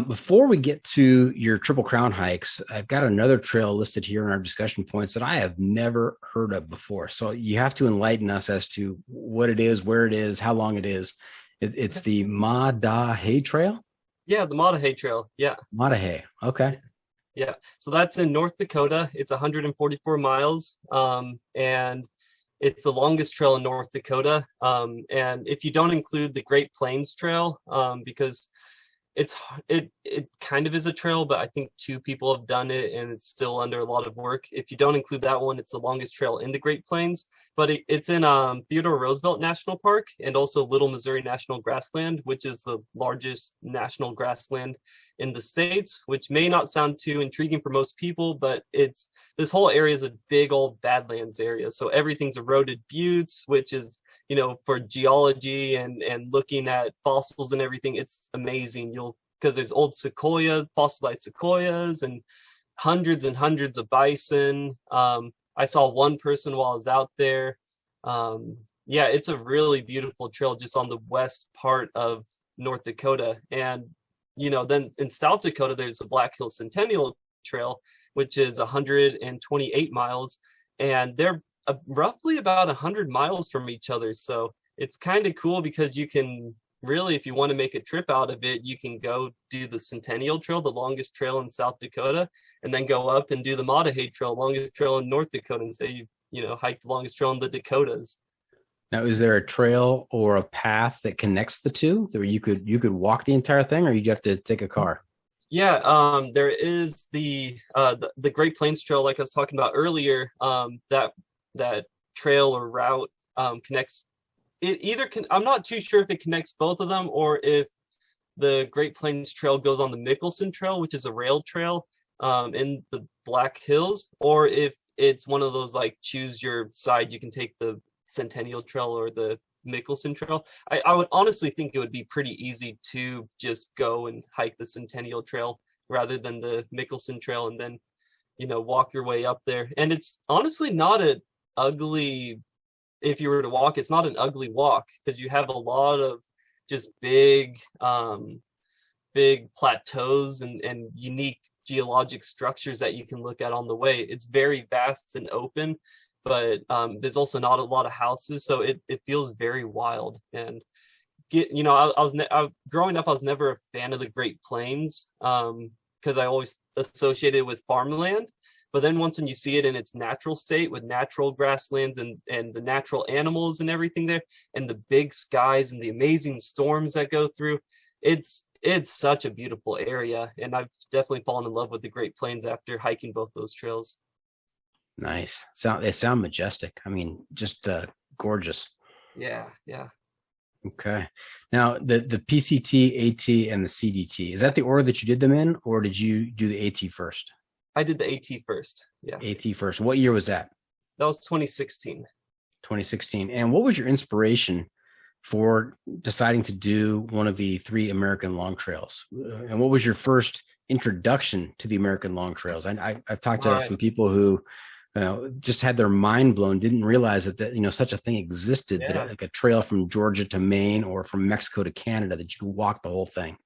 S2: Before we get to your Triple Crown hikes, I've got another trail listed here in our discussion points that I have never heard of before. So you have to enlighten us as to what it is, where it is, how long it is. It's the Madahay Trail?
S3: Yeah, the Madahay Trail. Yeah.
S2: Madahay. Okay.
S3: Yeah, so that's in North Dakota. It's 144 miles, and it's the longest trail in North Dakota. And if you don't include the Great Plains Trail, because it kind of is a trail, but I think 2 people have done it, and it's still under a lot of work. If you don't include that one, it's the longest trail in the Great Plains, but it's in Theodore Roosevelt National Park and also Little Missouri National Grassland, which is the largest national grassland in the States, which may not sound too intriguing for most people, but this whole area is a big old Badlands area. So everything's eroded buttes, which is, for geology and looking at fossils and everything, it's amazing. Because there's old fossilized sequoias, and hundreds of bison. I saw one person while I was out there. It's a really beautiful trail just on the west part of North Dakota. And, then in South Dakota, there's the Black Hills Centennial Trail, which is 128 miles. And they're roughly about 100 miles from each other. So it's kind of cool because you can really, if you want to make a trip out of it, you can go do the Centennial Trail, the longest trail in South Dakota, and then go up and do the Madahay Trail, longest trail in North Dakota, and say you hike the longest trail in the Dakotas.
S2: Now, is there a trail or a path that connects the two, that you could walk the entire thing, or you have to take a car?
S3: Yeah, there is the Great Plains Trail, like I was talking about earlier. That trail or route connects. I'm not too sure if it connects both of them, or if the Great Plains Trail goes on the Mickelson Trail, which is a rail trail in the Black Hills, or if it's one of those like choose your side. You can take the Centennial Trail or the Mickelson Trail. I would honestly think it would be pretty easy to just go and hike the Centennial Trail rather than the Mickelson Trail, and then walk your way up there. And it's honestly not an ugly, if you were to walk, it's not an ugly walk, because you have a lot of just big plateaus and unique geologic structures that you can look at on the way. It's very vast and open, but there's also not a lot of houses, so it feels very wild. And growing up, I was never a fan of the Great Plains because I always associated it with farmland. But then once when you see it in its natural state with natural grasslands and the natural animals and everything there, and the big skies and the amazing storms that go through, it's such a beautiful area. And I've definitely fallen in love with the Great Plains after hiking both those trails.
S2: Nice. They sound majestic. I mean, just gorgeous.
S3: Yeah.
S2: Okay. Now, the PCT, AT, and the CDT, is that the order that you did them in, or did you do the AT first?
S3: I did the AT first. Yeah.
S2: AT first. What year was that?
S3: That was 2016.
S2: 2016. And what was your inspiration for deciding to do one of the 3 American long trails? And what was your first introduction to the American long trails? I've talked to some people who just had their mind blown, didn't realize that such a thing existed, that like a trail from Georgia to Maine or from Mexico to Canada, that you could walk the whole thing.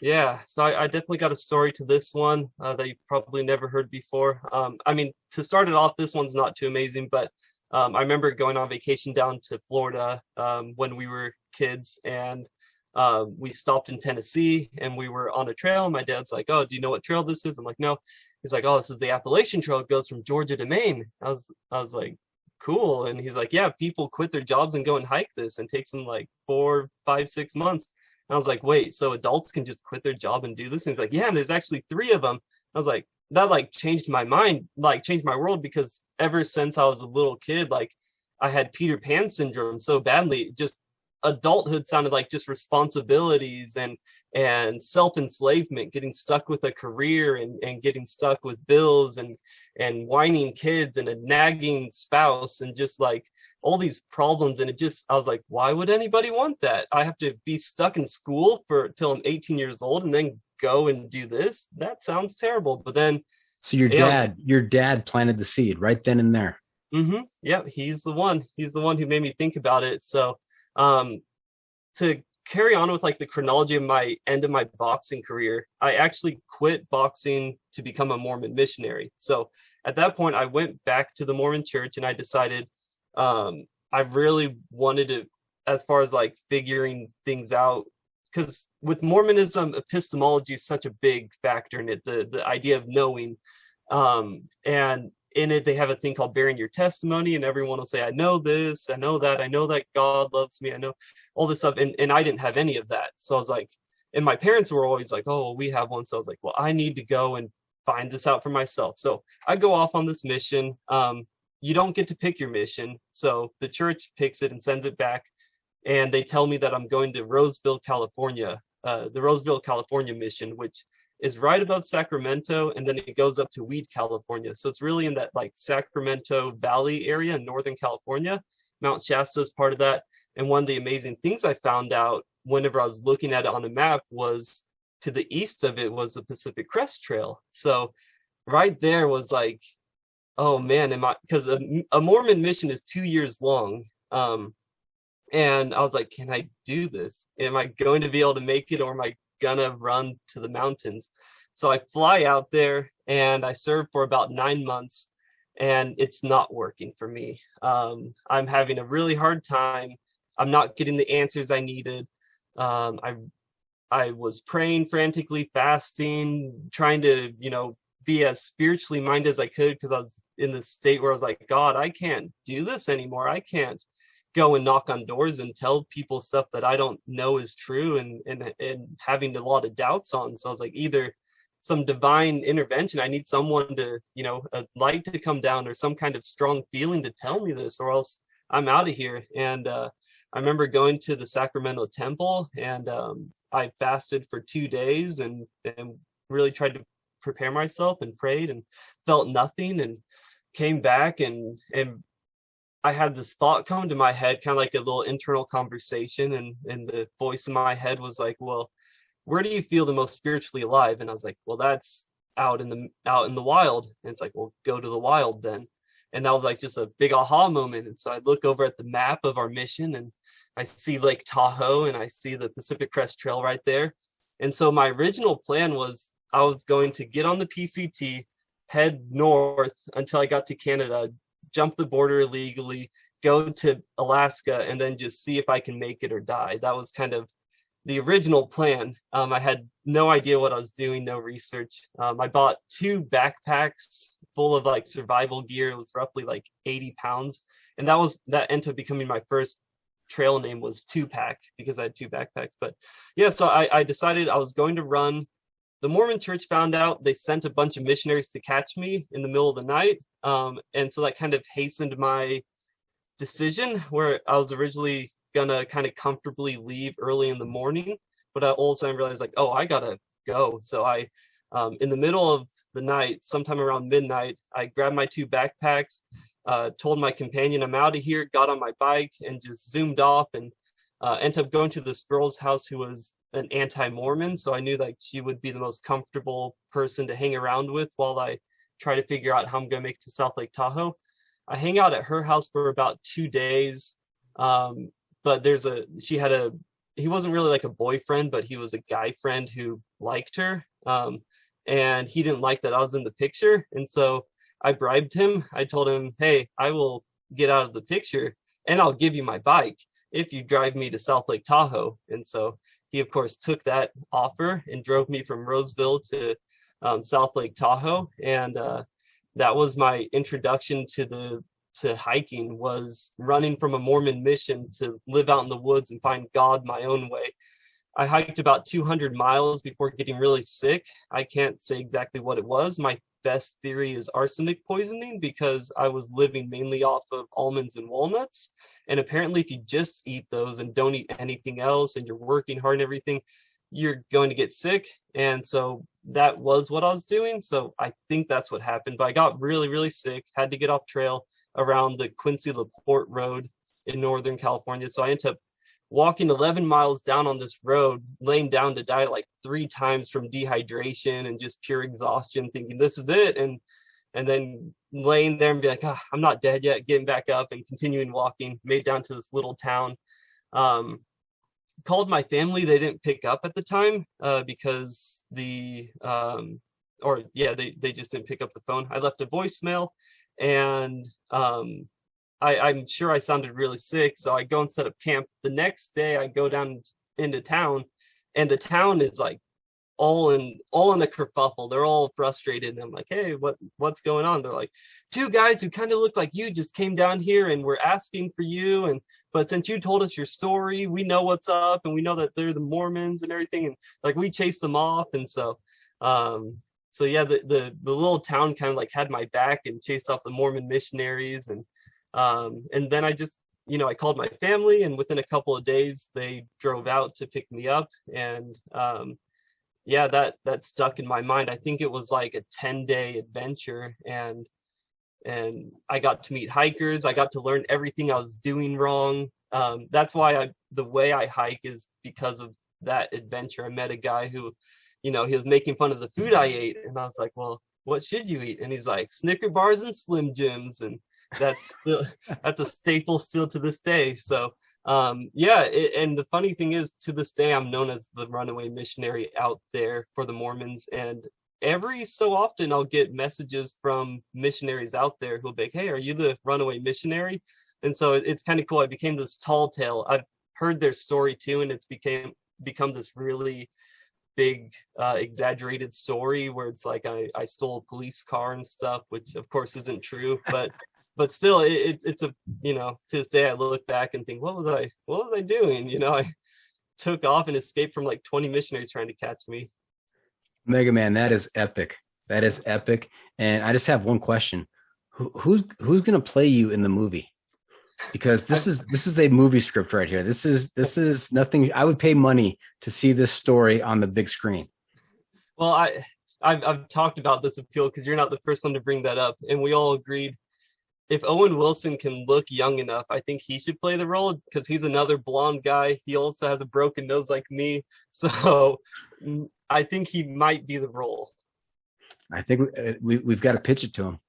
S3: Yeah, so I definitely got a story to this one that you probably never heard before. I mean, to start it off, this one's not too amazing, but I remember going on vacation down to Florida when we were kids, and we stopped in Tennessee, and we were on a trail. My dad's like, "Oh, do you know what trail this is?" I'm like, "No." He's like, "Oh, this is the Appalachian Trail. It goes from Georgia to Maine." I was like, "Cool." And he's like, "Yeah, people quit their jobs and go and hike this, and takes them like 4, 5, 6 months." I was like, wait, so adults can just quit their job and do this? And he's like, yeah, and there's actually 3 of them. I was like, that like changed my mind, like changed my world, because ever since I was a little kid, like I had Peter Pan syndrome so badly. Just adulthood sounded like just responsibilities and self-enslavement, getting stuck with a career and getting stuck with bills and whining kids and a nagging spouse and just like all these problems. And I was like, why would anybody want that? I have to be stuck in school for till I'm 18 years old and then go and do this? That sounds terrible. But then
S2: So your dad planted the seed right then and there.
S3: Mm-hmm. Yeah, he's the one who made me think about it. So to carry on with like the chronology of my end of my boxing career, I actually quit boxing to become a Mormon missionary. So at that point, I went back to the Mormon church and I decided I really wanted to, as far as like figuring things out, because with Mormonism, epistemology is such a big factor in it, the idea of knowing. And in it, they have a thing called bearing your testimony, and everyone will say, I know this, I know that God loves me, I know all this stuff. And I didn't have any of that. So I was like, and my parents were always like, oh, we have one. So I was like, well, I need to go and find this out for myself. So I go off on this mission. You don't get to pick your mission. So the church picks it and sends it back. And they tell me that I'm going to Roseville, California, the Roseville, California mission, which is right above Sacramento, and then it goes up to Weed, California. So it's really in that like Sacramento Valley area in Northern California. Mount Shasta is part of that. And one of the amazing things I found out whenever I was looking at it on a map was to the east of it was the Pacific Crest Trail. So right there was like, oh man, because a Mormon mission is 2 years long. And I was like, can I do this? Am I going to be able to make it, or am I gonna run to the mountains? So I fly out there and I serve for about 9 months, and it's not working for me. I'm having a really hard time. I'm not getting the answers I needed. I was praying frantically, fasting, trying to, be as spiritually minded as I could, because I was in this state where I was like, God, I can't do this anymore. I can't go and knock on doors and tell people stuff that I don't know is true, and having a lot of doubts on. So I was like, either some divine intervention, I need someone to, a light to come down, or some kind of strong feeling to tell me this, or else I'm out of here. And I remember going to the Sacramento temple, and I fasted for 2 days and really tried to prepare myself and prayed and felt nothing, and came back and I had this thought come to my head, kind of like a little internal conversation, and the voice in my head was like, well, where do you feel the most spiritually alive? And I was like, well, that's out in the wild. And it's like, well, go to the wild then. And that was like just a big aha moment. And so I look over at the map of our mission, and I see Lake Tahoe, and I see the Pacific Crest Trail right there. And so my original plan was I was going to get on the PCT, head north until I got to Canada, jump the border illegally, go to Alaska, and then just see if I can make it or die. That was kind of the original plan. I had no idea what I was doing, no research. I bought 2 backpacks full of like survival gear. It was roughly like 80 pounds. And that ended up becoming my first trail name, was 2-pack, because I had 2 backpacks. But yeah, so I decided I was going to run. The Mormon church found out. They sent a bunch of missionaries to catch me in the middle of the night. And so that kind of hastened my decision, where I was originally gonna kind of comfortably leave early in the morning, but I all of a sudden realized like, oh, I gotta go. So I, in the middle of the night, sometime around midnight, I grabbed my 2 backpacks, told my companion I'm out of here, got on my bike and just zoomed off, and ended up going to this girl's house who was an anti-Mormon. So I knew like she would be the most comfortable person to hang around with while I try to figure out how I'm going to make it to South Lake Tahoe. I hang out at her house for about 2 days. But she had a he wasn't really like a boyfriend, but he was a guy friend who liked her. And he didn't like that I was in the picture. And so I bribed him. I told him, hey, I will get out of the picture and I'll give you my bike if you drive me to South Lake Tahoe. And so he, of course, took that offer and drove me from Roseville to South Lake Tahoe. And that was my introduction to hiking, was running from a Mormon mission to live out in the woods and find God my own way. I hiked about 200 miles before getting really sick. I can't say exactly what it was. My best theory is arsenic poisoning, because I was living mainly off of almonds and walnuts. And apparently if you just eat those and don't eat anything else and you're working hard and everything, you're going to get sick. And so that was what I was doing. So I think that's what happened. But I got really, really sick, had to get off trail around the Quincy LaPorte Road in Northern California. So I ended up walking 11 miles down on this road, laying down to die like 3 times from dehydration and just pure exhaustion, thinking this is it. And then laying there and be like, I'm not dead yet, getting back up and continuing walking, made down to this little town. Called my family. They didn't pick up at the time because they just didn't pick up the phone. I left a voicemail, and I'm sure I sounded really sick. So I go and set up camp. The next day I go down into town, and the town is like all in a kerfuffle. They're all frustrated. And I'm like, hey, what's going on? They're like, 2 guys who kind of look like you just came down here and we're asking for you. But since you told us your story, we know what's up, and we know that they're the Mormons and everything. And like, we chased them off. And so yeah, the little town kind of like had my back and chased off the Mormon missionaries. And then I just, I called my family, and within a couple of days they drove out to pick me up. And that stuck in my mind. I think it was like a 10-day adventure, and I got to meet hikers. I got to learn everything I was doing wrong. That's why the way I hike is because of that adventure. I met a guy who, he was making fun of the food I ate, and I was like, well, what should you eat? And he's like, Snicker bars and Slim Jims. And that's a staple still to this day. So and the funny thing is, to this day, I'm known as the Runaway Missionary out there for the Mormons. And every so often I'll get messages from missionaries out there who'll be like, hey, are you the Runaway Missionary? And so it's kind of cool. I became this tall tale. I've heard their story too, and it's become this really big exaggerated story where it's like I stole a police car and stuff, which of course isn't true, but still it's a, to this day I look back and think, what was I doing? I took off and escaped from like 20 missionaries trying to catch me.
S2: Megaman, that is epic. That is epic. And I just have one question. Who's going to play you in the movie? Because this is a movie script right here. This is nothing. I would pay money to see this story on the big screen.
S3: Well, I've talked about this appeal because you're not the first one to bring that up, and we all agreed if Owen Wilson can look young enough, I think he should play the role, because he's another blonde guy. He also has a broken nose like me, so I think he might be the role.
S2: I think we've got to pitch it to him.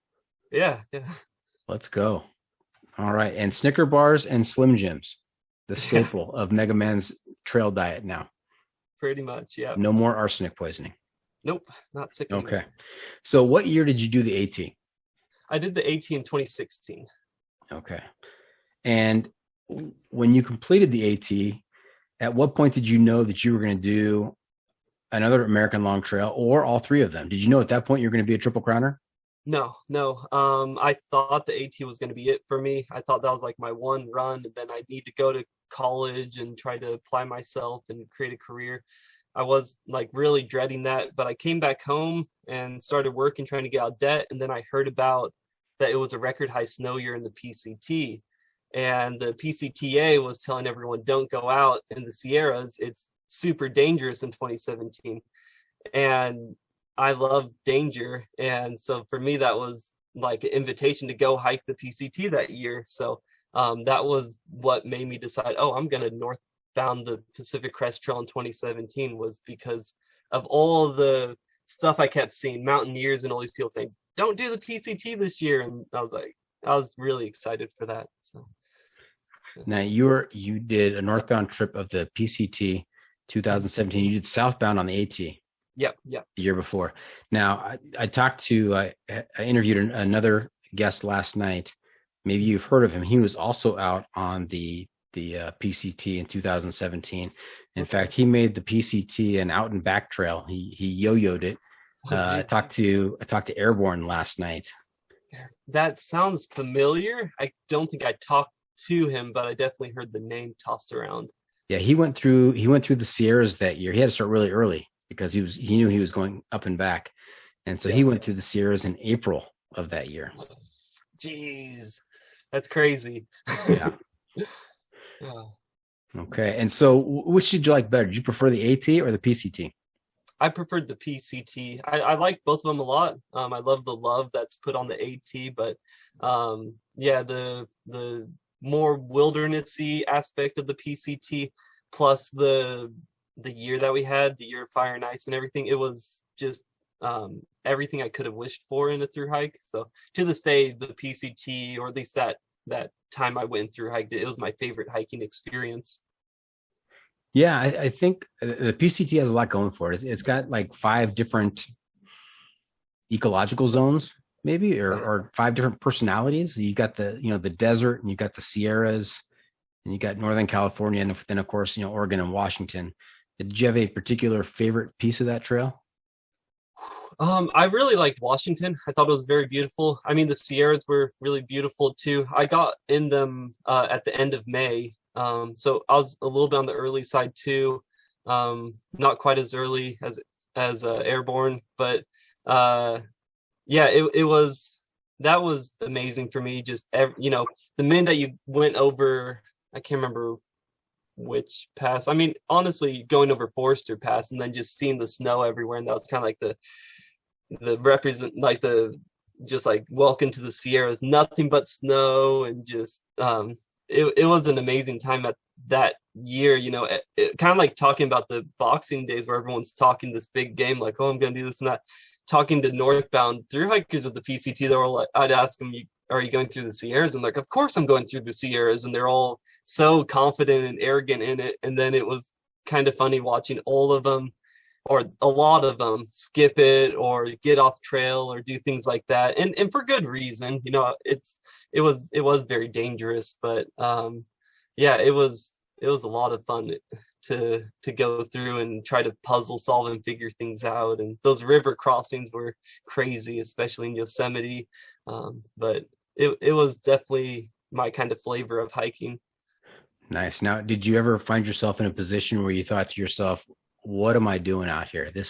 S3: Yeah.
S2: Let's go. All right. And Snicker bars and Slim Jims, the staple of Megaman's trail diet now.
S3: Pretty much, yeah.
S2: No more arsenic poisoning.
S3: Nope, not sick.
S2: Okay. So what year did you do the AT?
S3: I did the AT in 2016.
S2: Okay. And when you completed the AT, at what point did you know that you were going to do another American Long Trail or all 3 of them? Did you know at that point you're going to be a triple crowner?
S3: No. I thought the AT was going to be it for me. I thought that was like my one run, and then I'd need to go to college and try to apply myself and create a career. I was like really dreading that, but I came back home and started working, trying to get out of debt. And then I heard about that it was a record high snow year in the PCT, and the PCTA was telling everyone, don't go out in the Sierras. It's super dangerous in 2017. And I love danger. And so for me, that was like an invitation to go hike the PCT that year. So that was what made me decide, I'm going to northbound the Pacific Crest Trail in 2017, was because of all the stuff I kept seeing, mountaineers and all these people saying, don't do the PCT this year. And I was really excited for that. So
S2: Now you did a northbound trip of the PCT 2017. You did southbound on the AT.
S3: Yep.
S2: The year before. Now I interviewed another guest last night. Maybe you've heard of him. He was also out on the PCT in 2017. In fact, he made the PCT an out and back trail. He yo-yoed it.
S3: Okay.
S2: I talked to Airborne last night.
S3: That sounds familiar. I don't think I talked to him, but I definitely heard the name tossed around.
S2: Yeah, he went through the Sierras that year. He had to start really early because he knew he was going up and back. And so he went through the Sierras in April of that year.
S3: Jeez. That's crazy.
S2: Yeah.
S3: Oh.
S2: Okay. And so which did you like better? Did you prefer the AT or the PCT?
S3: I preferred the PCT. I like both of them a lot. I love the love that's put on the AT, but the more wildernessy aspect of the PCT, plus the year that we had, the year of fire and ice and everything, it was just everything I could have wished for in a through hike. So to this day, the PCT, or at least that time I went through hiked it was my favorite hiking experience.
S2: Yeah, I think the PCT has a lot going for it. It's got like 5 different ecological zones, maybe, or 5 different personalities. You got the desert, and you got the Sierras, and you got Northern California, and then of course, Oregon and Washington. Did you have a particular favorite piece of that trail?
S3: I really liked Washington. I thought it was very beautiful. I mean, the Sierras were really beautiful too. I got in them at the end of May. So I was a little bit on the early side too. Not quite as early as Airborne, but that was amazing for me. Just the minute that you went over, I can't remember which pass. I mean, honestly, going over Forester Pass and then just seeing the snow everywhere, and that was kind of like the just like welcome to the Sierras, nothing but snow, and just it was an amazing time at that year. It kind of like talking about the boxing days where everyone's talking this big game, like, oh, I'm gonna do this and that. Talking to northbound through hikers of the PCT, they were like, I'd ask them, are you going through the Sierras? And like, of course I'm going through the Sierras, and they're all so confident and arrogant in it. And then it was kind of funny watching all of them, or a lot of them, skip it or get off trail or do things like that, and for good reason. It was very dangerous, but it was a lot of fun to go through and try to puzzle solve and figure things out. And those river crossings were crazy, especially in Yosemite. But it was definitely my kind of flavor of hiking.
S2: Nice. Now, did you ever find yourself in a position where you thought to yourself, what am I doing out here? I've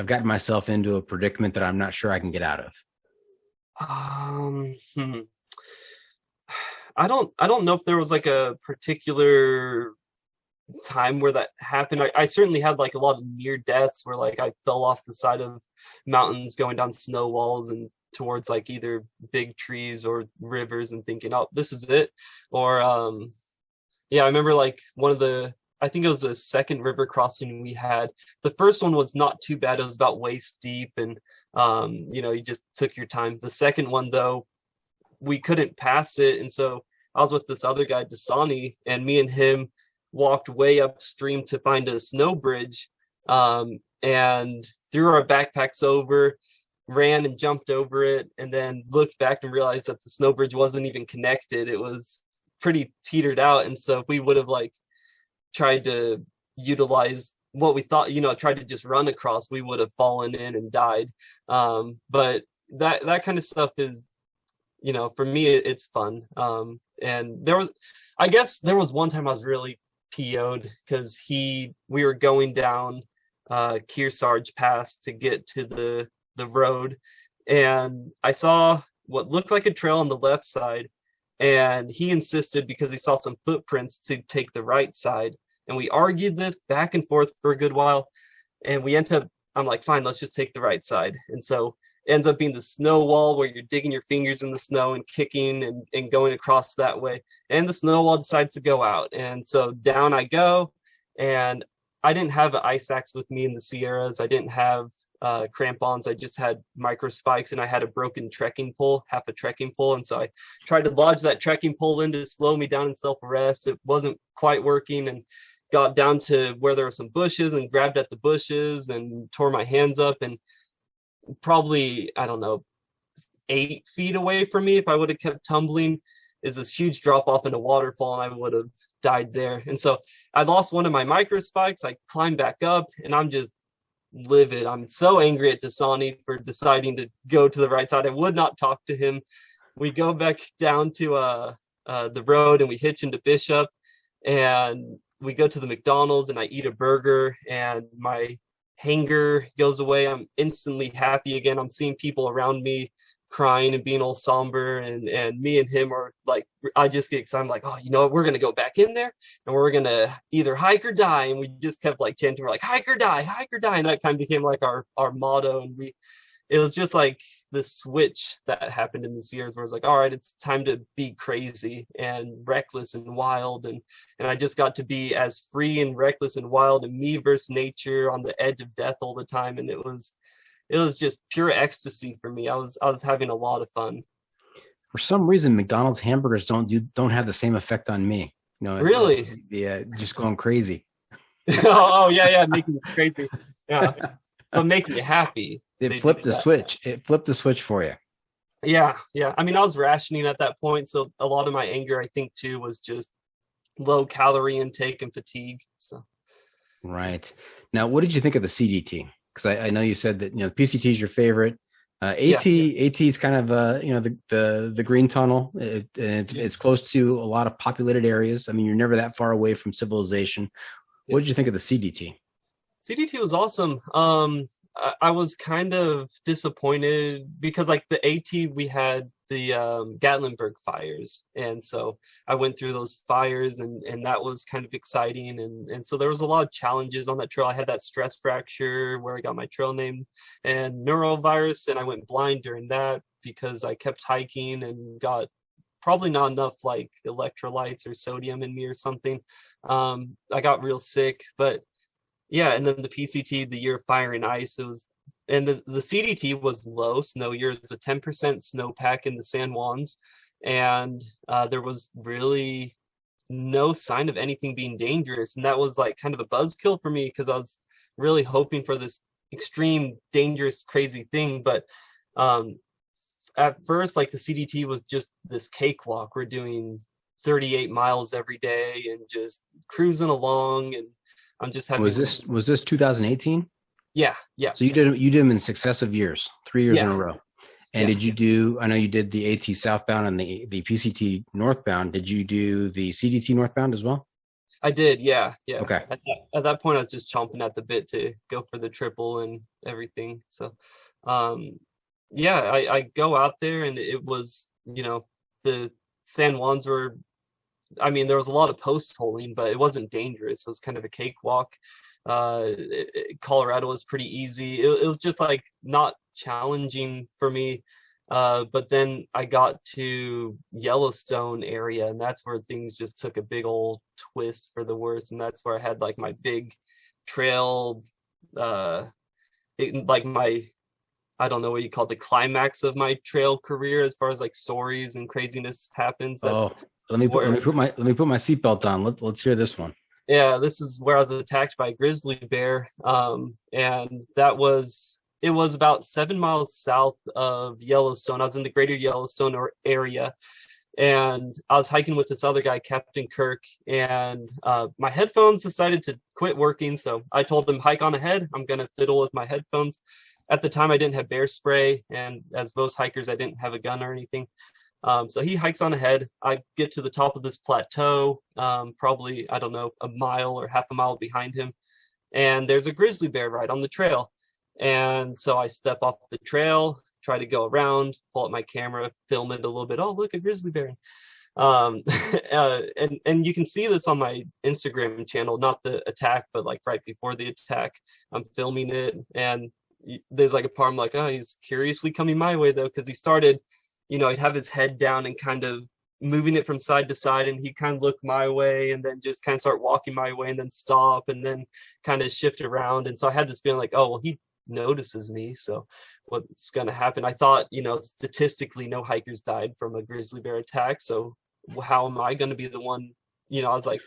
S2: gotten myself into a predicament that I'm not sure I can get out of.
S3: I don't know if there was like a particular time where that happened. I certainly had like a lot of near deaths where like I fell off the side of mountains going down snow walls and towards like either big trees or rivers, and thinking, oh, this is it. Or I remember like I think it was the second river crossing we had. The first one was not too bad. It was about waist deep, and you just took your time. The second one though, we couldn't pass it, and so I was with this other guy, Dasani, and me and him walked way upstream to find a snow bridge, and threw our backpacks over, ran and jumped over it, and then looked back and realized that the snow bridge wasn't even connected. It was pretty teetered out, and so if we would have like tried to utilize what we thought, tried to just run across, we would have fallen in and died. But that kind of stuff is, for me, it's fun. And there was one time I was really PO'd because we were going down Kearsarge Pass to get to the road, and I saw what looked like a trail on the left side, and he insisted, because he saw some footprints, to take the right side. And we argued this back and forth for a good while, and I'm like, fine, let's just take the right side. And so it ends up being the snow wall where you're digging your fingers in the snow and kicking and going across that way. And the snow wall decides to go out. And so down I go, and I didn't have an ice axe with me in the Sierras. I didn't have crampons. I just had micro spikes, and I had a broken trekking pole, half a trekking pole. And so I tried to lodge that trekking pole in to slow me down in self-arrest. It wasn't quite working, and got down to where there were some bushes and grabbed at the bushes and tore my hands up. And probably, I don't know, 8 feet away from me, if I would have kept tumbling, is this huge drop off in a waterfall, and I would have died there. And so I lost one of my micro spikes. I climbed back up, and I'm just livid. I'm so angry at Dasani for deciding to go to the right side. I would not talk to him. We go back down to the road, and we hitch into Bishop, and we go to the McDonald's, and I eat a burger, and my hanger goes away. I'm instantly happy again. I'm seeing people around me crying and being all somber, and me and him are like, I just get excited. I'm like, oh, you know what, we're gonna go back in there, and we're gonna either hike or die. And we just kept like chanting, we're like, hike or die, hike or die. And that kind of became like our motto. And it was just like the switch that happened in the Sierras, where it's like, all right, it's time to be crazy and reckless and wild. And I just got to be as free and reckless and wild, and me versus nature on the edge of death all the time. And it was just pure ecstasy for me. I was having a lot of fun.
S2: For some reason, McDonald's hamburgers don't have the same effect on me. You know,
S3: really?
S2: Yeah, just going crazy.
S3: oh yeah, making you crazy. Yeah, but making you happy.
S2: It flipped the switch. It flipped the switch for you.
S3: Yeah. I mean, I was rationing at that point, so a lot of my anger, I think, too, was just low calorie intake and fatigue. So.
S2: Right. Now, what did you think of the CDT? Because I know you said that, you know, PCT is your favorite. AT is kind of you know, the green tunnel. It's close to a lot of populated areas. I mean, you're never that far away from civilization. What did you think of the CDT?
S3: CDT was awesome. I was kind of disappointed because, like, the AT, we had the Gatlinburg fires, and so I went through those fires, and that was kind of exciting, and so there was a lot of challenges on that trail. I had that stress fracture where I got my trail name, and neurovirus, and I went blind during that because I kept hiking and got probably not enough like electrolytes or sodium in me or something. I got real sick, but yeah. And then the PCT, the year of fire and ice, it was, and the CDT was low snow year. It was a 10% snowpack in the San Juans, and there was really no sign of anything being dangerous. And that was like kind of a buzzkill for me, because I was really hoping for this extreme, dangerous, crazy thing. But at first, like, the CDT was just this cakewalk. We're doing 38 miles every day and just cruising along, and I'm just having. Was
S2: this 2018?
S3: Yeah.
S2: So you did them in successive years, 3 years in a row. And did you do? I know you did the AT southbound and the PCT northbound. Did you do the CDT northbound as well?
S3: I did. Yeah.
S2: Okay.
S3: At that point, I was just chomping at the bit to go for the triple and everything. So, I go out there, and it was, you know, the San Juans were, I mean, there was a lot of post holing, but it wasn't dangerous. It was kind of a cakewalk. Colorado was pretty easy. It was just like not challenging for me. But then I got to Yellowstone area, and that's where things just took a big old twist for the worse. And that's where I had like my big trail, I don't know what you call it, the climax of my trail career as far as like stories and craziness happens.
S2: Let me put my seatbelt on. Let's hear this one.
S3: Yeah, this is where I was attacked by a grizzly bear, and it was about 7 miles south of Yellowstone. I was in the greater Yellowstone area, and I was hiking with this other guy, Captain Kirk, and my headphones decided to quit working. So I told him, hike on ahead. I'm going to fiddle with my headphones. At the time, I didn't have bear spray, and as most hikers, I didn't have a gun or anything. So he hikes on ahead. I get to the top of this plateau, probably, I don't know, a mile or half a mile behind him. And there's a grizzly bear right on the trail. And so I step off the trail, try to go around, pull up my camera, film it a little bit. Oh, look, a grizzly bear. And you can see this on my Instagram channel, not the attack, but like right before the attack, I'm filming it. And there's like a part I'm like, oh, he's curiously coming my way though, because he started, you know, he'd have his head down and kind of moving it from side to side, and he kind of looked my way and then just kind of start walking my way and then stop and then kind of shift around. And so I had this feeling like, oh, well, he notices me, so what's going to happen? I thought, statistically no hikers died from a grizzly bear attack, so how am I going to be the one? I was like,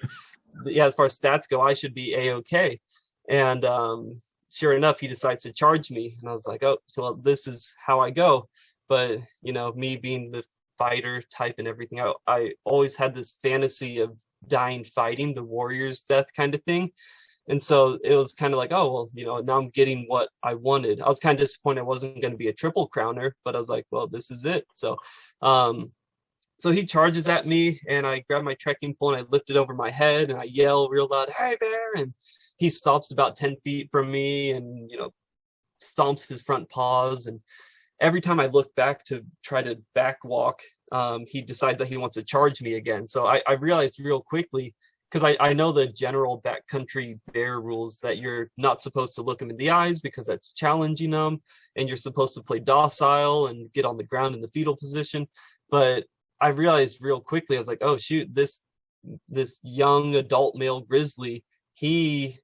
S3: yeah, as far as stats go, I should be a-okay. And sure enough, he decides to charge me, and I was like, oh, so well, this is how I go. But me being the fighter type and everything, I always had this fantasy of dying fighting, the warrior's death kind of thing. And so it was kind of like, oh, well, now I'm getting what I wanted. I was kind of disappointed I wasn't going to be a triple crowner, but I was like, well, this is it. So he charges at me, and I grab my trekking pole and I lift it over my head and I yell real loud, "Hey, bear!" And he stops about 10 feet from me and, stomps his front paws. And every time I look back to try to back walk, he decides that he wants to charge me again. So I realized real quickly, because I know the general backcountry bear rules, that you're not supposed to look him in the eyes because that's challenging them, and you're supposed to play docile and get on the ground in the fetal position. But I realized real quickly, I was like, oh shoot, this young adult male grizzly, he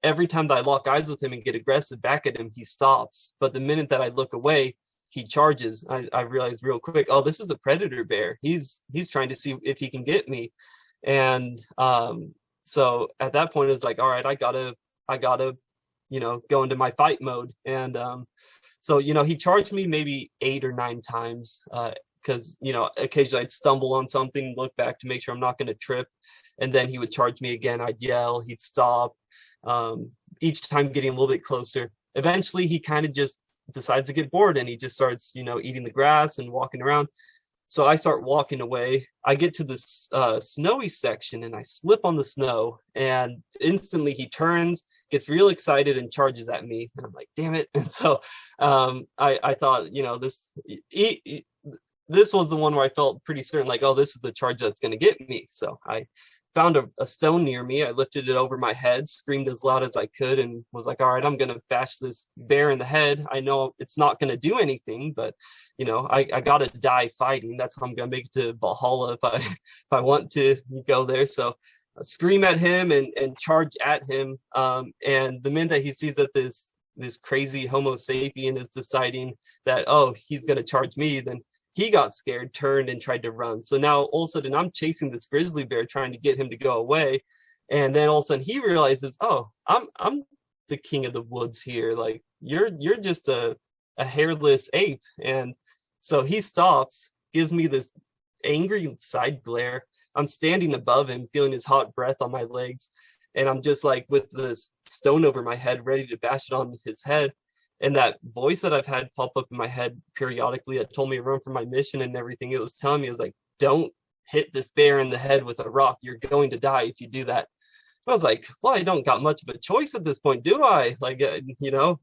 S3: every time that I lock eyes with him and get aggressive back at him, he stops. But the minute that I look away, he charges. I realized real quick, oh, this is a predator bear. He's trying to see if he can get me. And so at that point, it's like, all right, I gotta go into my fight mode. And so he charged me maybe 8 or 9 times, because occasionally I'd stumble on something, look back to make sure I'm not going to trip, and then he would charge me again. I'd yell, he'd stop, each time getting a little bit closer. Eventually he kind of just decides to get bored, and he just starts eating the grass and walking around. So I start walking away. I get to this snowy section, and I slip on the snow, and instantly he turns, gets real excited, and charges at me. And I'm like, damn it. And so I thought, this was the one where I felt pretty certain, like, oh, this is the charge that's going to get me. So I found a stone near me. I lifted it over my head, screamed as loud as I could, and was like, all right, I'm going to bash this bear in the head. I know it's not going to do anything, but I got to die fighting. That's how I'm going to make it to Valhalla if I want to go there. So I scream at him and charge at him. And the minute that he sees that this crazy Homo sapien is deciding that, oh, he's going to charge me, then he got scared, turned, and tried to run. So now all of a sudden I'm chasing this grizzly bear, trying to get him to go away. And then all of a sudden he realizes, oh, I'm the king of the woods here. Like, you're just a hairless ape. And so he stops, gives me this angry side glare. I'm standing above him, feeling his hot breath on my legs. And I'm just like with this stone over my head, ready to bash it on his head. And that voice that I've had pop up in my head periodically that told me to run from my mission and everything, it was telling me, it was like, don't hit this bear in the head with a rock. You're going to die if you do that. I was like, well, I don't got much of a choice at this point, do I? Like,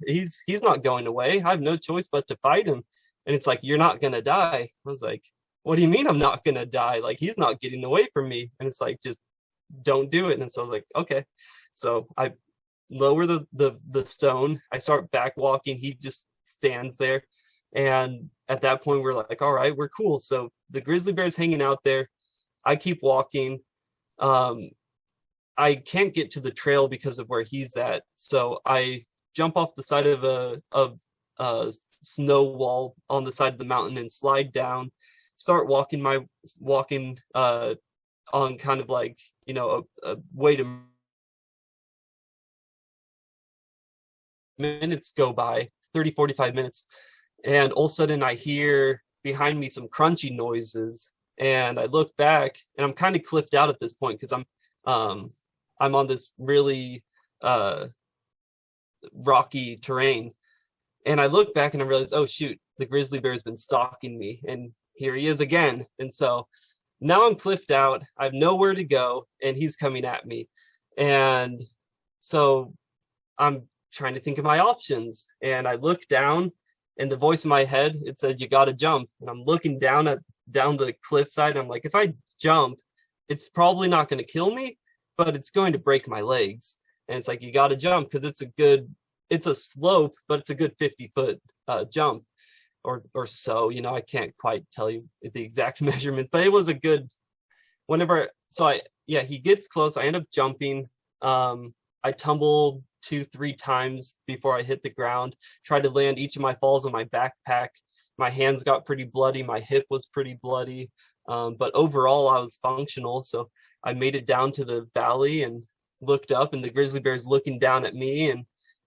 S3: he's not going away. I have no choice but to fight him. And it's like, you're not going to die. I was like, what do you mean I'm not going to die? Like, he's not getting away from me. And it's like, just don't do it. And so I was like, okay. So I lower the stone. I start back walking. He just stands there. And at that point, we're like, all right, we're cool. So the grizzly bear's hanging out there. I keep walking. I can't get to the trail because of where he's at. So I jump off the side of a snow wall on the side of the mountain and slide down, start walking on kind of like, a way to minutes go by, 30-45 minutes, and all of a sudden I hear behind me some crunchy noises, and I look back, and I'm kind of cliffed out at this point because I'm on this really rocky terrain, and I look back and I realize, oh shoot, the grizzly bear has been stalking me, and here he is again. And so now I'm cliffed out, I have nowhere to go, and he's coming at me. And so I'm trying to think of my options, and I look down, and the voice in my head, it says, you got to jump. And I'm looking down the cliffside, and I'm like, if I jump, it's probably not going to kill me, but it's going to break my legs. And it's like, you got to jump because it's a slope, but it's a good 50-foot jump. or so, I can't quite tell you the exact measurements, but it was a good, he gets close. I end up jumping. I tumbled 2-3 times before I hit the ground, tried to land each of my falls on my backpack. My hands got pretty bloody. My hip was pretty bloody. But overall I was functional. So I made it down to the valley and looked up, and the grizzly bear's looking down at me,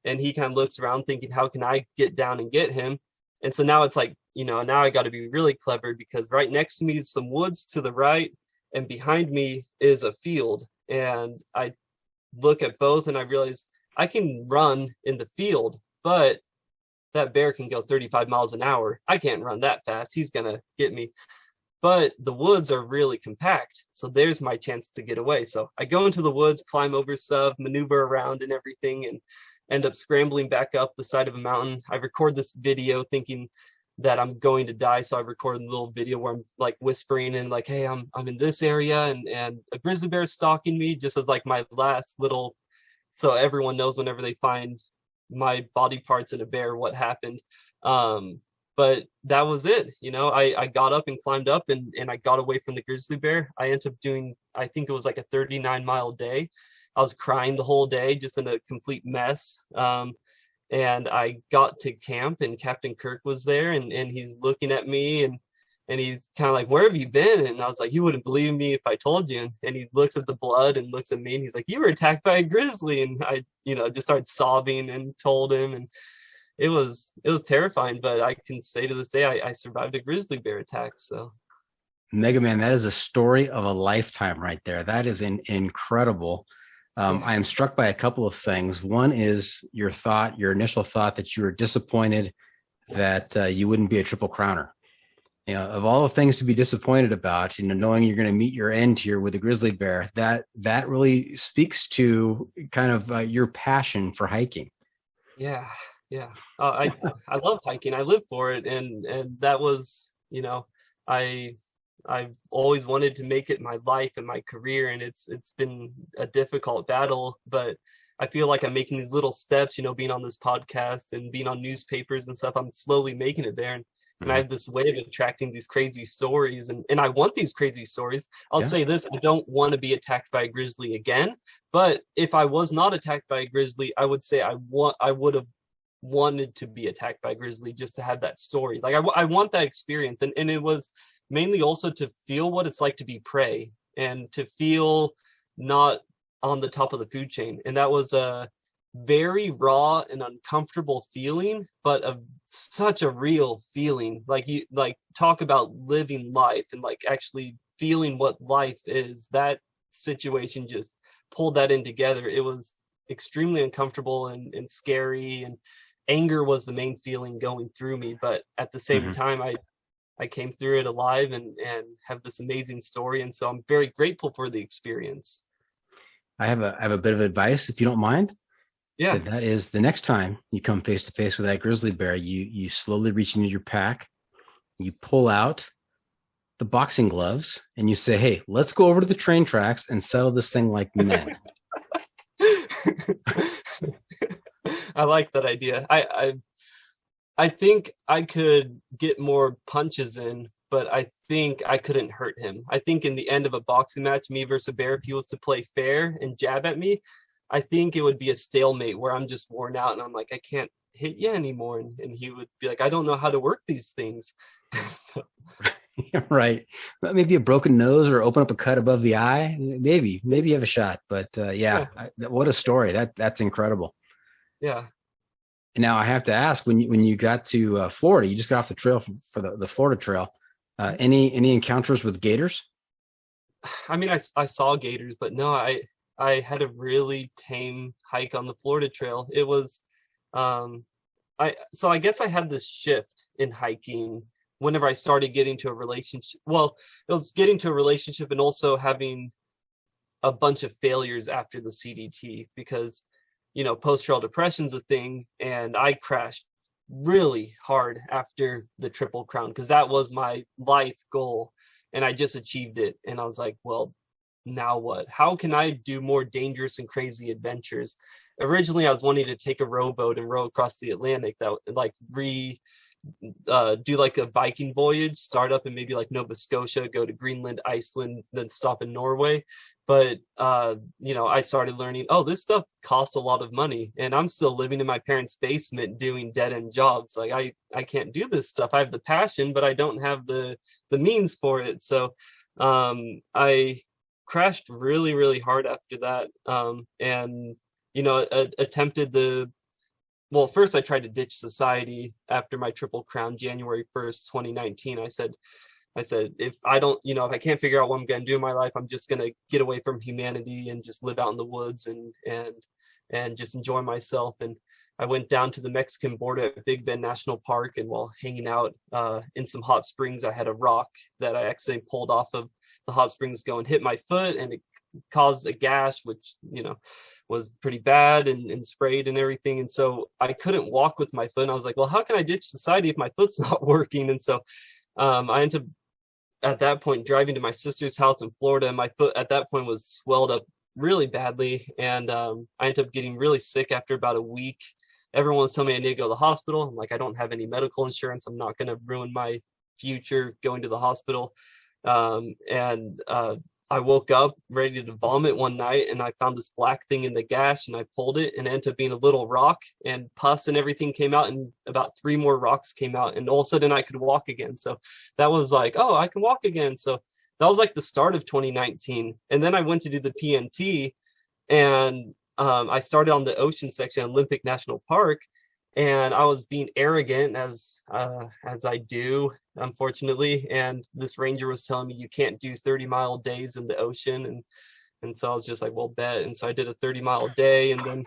S3: and he kind of looks around thinking, how can I get down and get him? And so now it's like, now I got to be really clever, because right next to me is some woods to the right, and behind me is a field. And I look at both and I realize I can run in the field, but that bear can go 35 miles an hour. I can't run that fast. He's going to get me. But the woods are really compact. So there's my chance to get away. So I go into the woods, climb over stuff, maneuver around and everything, and end up scrambling back up the side of a mountain. I record this video thinking that I'm going to die. So I record a little video where I'm like whispering and like, hey, I'm in this area, and a grizzly bear is stalking me, just as like my last little, so everyone knows whenever they find my body parts in a bear, what happened. But that was it. I got up and climbed up, and I got away from the grizzly bear. I ended up doing, I think it was like a 39-mile day. I was crying the whole day, just in a complete mess. And I got to camp, and Captain Kirk was there, and he's looking at me, and he's kind of like, where have you been? And I was like, you wouldn't believe me if I told you. And he looks at the blood and looks at me, and he's like, you were attacked by a grizzly. And I, just started sobbing and told him, and it was terrifying, but I can say to this day, I survived a grizzly bear attack. So
S2: Megaman, that is a story of a lifetime right there. That is incredible. I am struck by a couple of things. One is your initial thought that you were disappointed that you wouldn't be a triple crowner. Of all the things to be disappointed about, knowing you're going to meet your end here with a grizzly bear, that really speaks to kind of your passion for hiking.
S3: Yeah. I love hiking. I live for it. And that was, I've always wanted to make it my life and my career, and it's been a difficult battle, but I feel like I'm making these little steps, being on this podcast and being on newspapers and stuff. I'm slowly making it there, and I have this way of attracting these crazy stories, and I want these crazy stories. I'll say this, I don't want to be attacked by a grizzly again, but if I was not attacked by a grizzly, I would say I would have wanted to be attacked by a grizzly just to have that story. Like I want that experience, and it was mainly also to feel what it's like to be prey and to feel not on the top of the food chain. And that was a very raw and uncomfortable feeling, but such a real feeling. Like talk about living life and like actually feeling what life is. That situation just pulled that in together. It was extremely uncomfortable and scary, and anger was the main feeling going through me. But at the same time, I came through it alive and have this amazing story. And so I'm very grateful for the experience.
S2: I have a bit of advice, if you don't mind.
S3: Yeah.
S2: That is, the next time you come face to face with that grizzly bear, you slowly reach into your pack, you pull out the boxing gloves, and you say, hey, let's go over to the train tracks and settle this thing like men.
S3: I like that idea. I think I could get more punches in, but I think I couldn't hurt him. I think in the end of a boxing match, me versus a bear, if he was to play fair and jab at me, I think it would be a stalemate where I'm just worn out and I'm like, I can't hit you anymore. And he would be like, I don't know how to work these things. So.
S2: Right. Maybe a broken nose or open up a cut above the eye. Maybe you have a shot. But what a story. That's incredible.
S3: Yeah.
S2: Now I have to ask, when you got to Florida, you just got off the trail for the Florida trail. Any encounters with gators?
S3: I mean, I saw gators, but no, I had a really tame hike on the Florida trail. It was, so I guess I had this shift in hiking whenever I started getting to a relationship. Well, it was getting to a relationship and also having a bunch of failures after the CDT, because post-trail depression's a thing, and I crashed really hard after the Triple Crown because that was my life goal, and I just achieved it. And I was like, well, now what? How can I do more dangerous and crazy adventures? Originally, I was wanting to take a rowboat and row across the Atlantic. That like do like a Viking voyage, start up in maybe like Nova Scotia, go to Greenland, Iceland, then stop in Norway. But I started learning, oh, this stuff costs a lot of money, and I'm still living in my parents' basement doing dead end jobs. Like I can't do this stuff. I have the passion, but I don't have the means for it. So I crashed really, really hard after that. And attempted first I tried to ditch society after my Triple Crown, January 1st, 2019. I said, if I can't figure out what I'm going to do in my life, I'm just going to get away from humanity and just live out in the woods and just enjoy myself. And I went down to the Mexican border at Big Bend National Park, and while hanging out in some hot springs, I had a rock that I accidentally pulled off of the hot springs go and hit my foot, and it caused a gash, which, was pretty bad and sprayed and everything. And so I couldn't walk with my foot. And I was like, well, how can I ditch society if my foot's not working? And so I ended up at that point driving to my sister's house in Florida, and my foot at that point was swelled up really badly. And I ended up getting really sick after about a week. Everyone was telling me I need to go to the hospital. I'm like, I don't have any medical insurance. I'm not going to ruin my future going to the hospital. I woke up ready to vomit one night, and I found this black thing in the gash, and I pulled it, and it ended up being a little rock, and pus and everything came out, and about 3 more rocks came out, and all of a sudden I could walk again. So that was like, oh, I can walk again. So that was like the start of 2019. And then I went to do the PNT, and I started on the ocean section at Olympic National Park, and I was being arrogant as I do, unfortunately. And this ranger was telling me you can't do 30-mile days in the ocean, and so I was just like, well, bet. And so I did a 30-mile day, and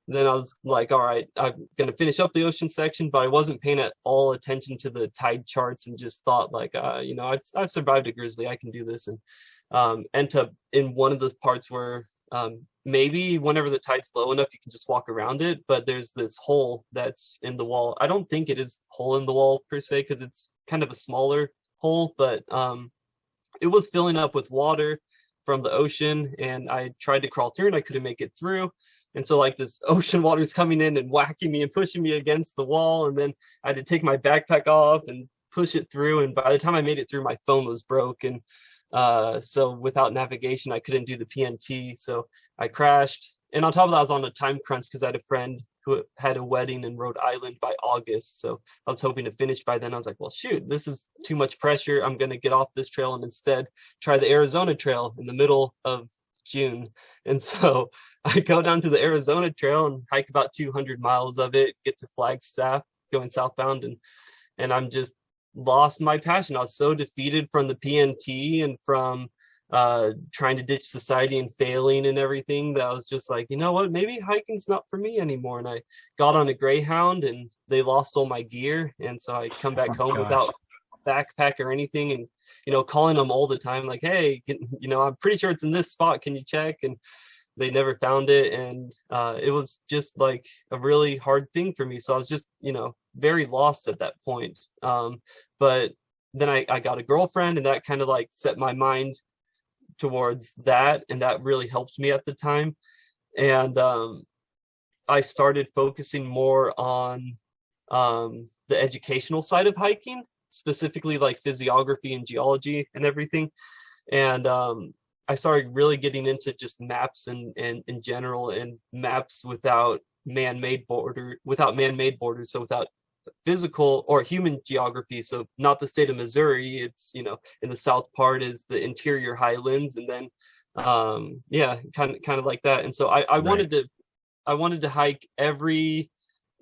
S3: then I was like, all right, I'm gonna finish up the ocean section, but I wasn't paying at all attention to the tide charts, and just thought like, I've survived a grizzly, I can do this. And ended up in one of the parts where maybe whenever the tide's low enough, you can just walk around it, but there's this hole that's in the wall. I don't think it is a hole in the wall per se, because it's kind of a smaller hole, but it was filling up with water from the ocean, and I tried to crawl through and I couldn't make it through. And so like this ocean water is coming in and whacking me and pushing me against the wall, and then I had to take my backpack off and push it through, and by the time I made it through, my phone was broken. So without navigation, I couldn't do the PNT. So I crashed. And on top of that, I was on a time crunch because I had a friend who had a wedding in Rhode Island by August. So I was hoping to finish by then. I was like, well, shoot, this is too much pressure. I'm going to get off this trail and instead try the Arizona Trail in the middle of June. And so I go down to the Arizona Trail and hike about 200 miles of it, get to Flagstaff going southbound. And I'm just lost my passion. I was so defeated from the PNT and from trying to ditch society and failing and everything that I was just like, you know what, maybe hiking's not for me anymore. And I got on a Greyhound, and they lost all my gear, and so I come back home without backpack or anything, and calling them all the time like, hey, I'm pretty sure it's in this spot, can you check? And they never found it, and it was just like a really hard thing for me. So I was just very lost at that point. But then I got a girlfriend, and that kind of like set my mind towards that, and that really helped me at the time. And I started focusing more on the educational side of hiking, specifically like physiography and geology and everything. And I started really getting into just maps and in general, and maps without man-made borders, so without physical or human geography. So not the state of Missouri, it's in the south part is the interior highlands, and then kind of like that. And so I wanted to hike every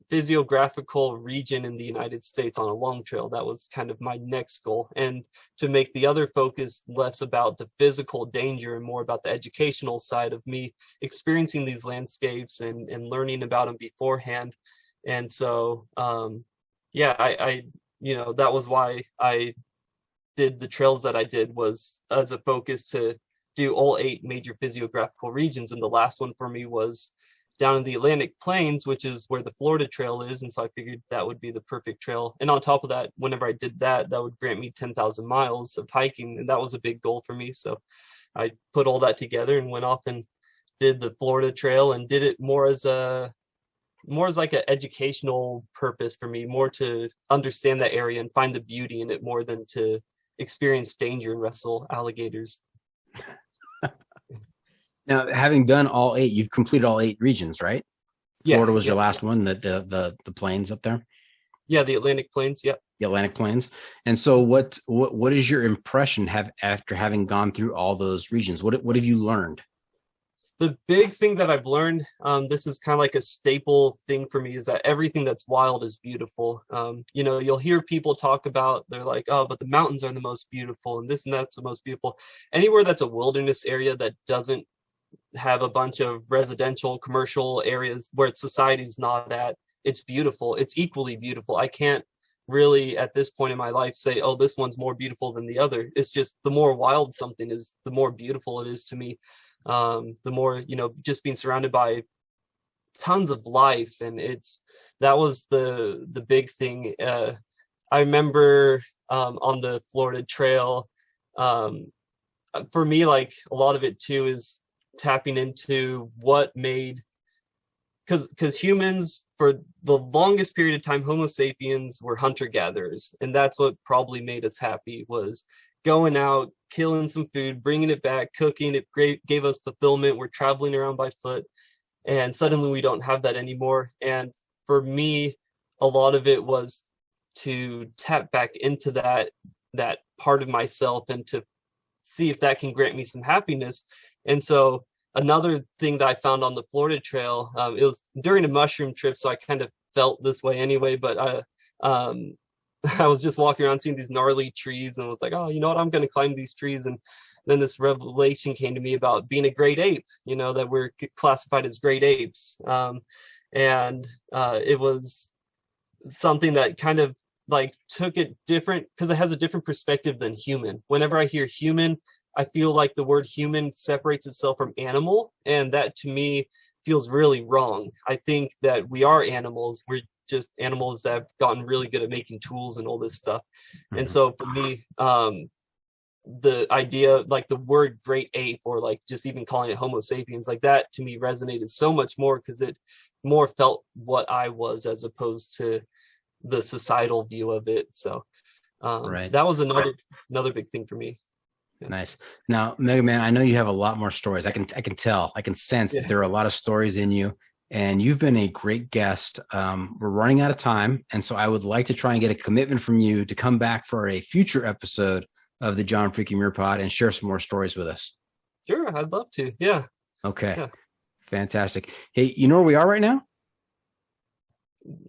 S3: physiographical region in the United States on a long trail. That was kind of my next goal, and to make the other focus less about the physical danger and more about the educational side of me experiencing these landscapes and learning about them beforehand. And so I that was why I did the trails that I did, was as a focus to do all 8 major physiographical regions. And the last one for me was down in the Atlantic Plains, which is where the Florida Trail is. And so I figured that would be the perfect trail. And on top of that, whenever I did that, that would grant me 10,000 miles of hiking. And that was a big goal for me. So I put all that together and went off and did the Florida Trail, and did it more as a more as like an educational purpose for me, more to understand that area and find the beauty in it more than to experience danger and wrestle alligators.
S2: Now, having done all 8, you've completed all 8 regions, right? Florida was your last one, the plains up there.
S3: Yeah, the Atlantic Plains. Yep.
S2: The Atlantic Plains. And so what is your impression after having gone through all those regions? What have you learned?
S3: The big thing that I've learned, this is kind of like a staple thing for me, is that everything that's wild is beautiful. You'll hear people talk about, they're like, oh, but the mountains are the most beautiful and this and that's the most beautiful. Anywhere that's a wilderness area that doesn't have a bunch of residential commercial areas where society's not at, it's beautiful. It's equally beautiful. I can't really at this point in my life say, oh, this one's more beautiful than the other. It's just the more wild something is, the more beautiful it is to me. The more, just being surrounded by tons of life. And that was the big thing. I remember on the Florida Trail, for me, like a lot of it too is tapping into what made, because humans, for the longest period of time, Homo sapiens were hunter-gatherers, and that's what probably made us happy, was going out, killing some food, bringing it back, cooking it. Gave us fulfillment. We're traveling around by foot, and suddenly we don't have that anymore. And for me, a lot of it was to tap back into that part of myself and to see if that can grant me some happiness. And so another thing that I found on the Florida Trail, it was during a mushroom trip, so I kind of felt this way anyway, but I was just walking around seeing these gnarly trees and was like, oh, you know what, I'm going to climb these trees. And then this revelation came to me about being a great ape, that we're classified as great apes. And it was something that kind of like took it different, because it has a different perspective than human. Whenever I hear human, I feel like the word human separates itself from animal. And that to me feels really wrong. I think that we are animals. We're just animals that have gotten really good at making tools and all this stuff. And so for me, the idea, like the word great ape, or like just even calling it Homo sapiens, like that to me resonated so much more, because it more felt what I was as opposed to the societal view of it. So that was another big thing for me.
S2: Nice. Now, Megaman, I know you have a lot more stories. I can tell, I can sense that there are a lot of stories in you, and you've been a great guest. We're running out of time, and so I would like to try and get a commitment from you to come back for a future episode of the John Freaking Muir Pod and share some more stories with us.
S3: Sure, I'd love to. Yeah.
S2: Okay.
S3: Yeah.
S2: Fantastic. Hey, you know where we are right now?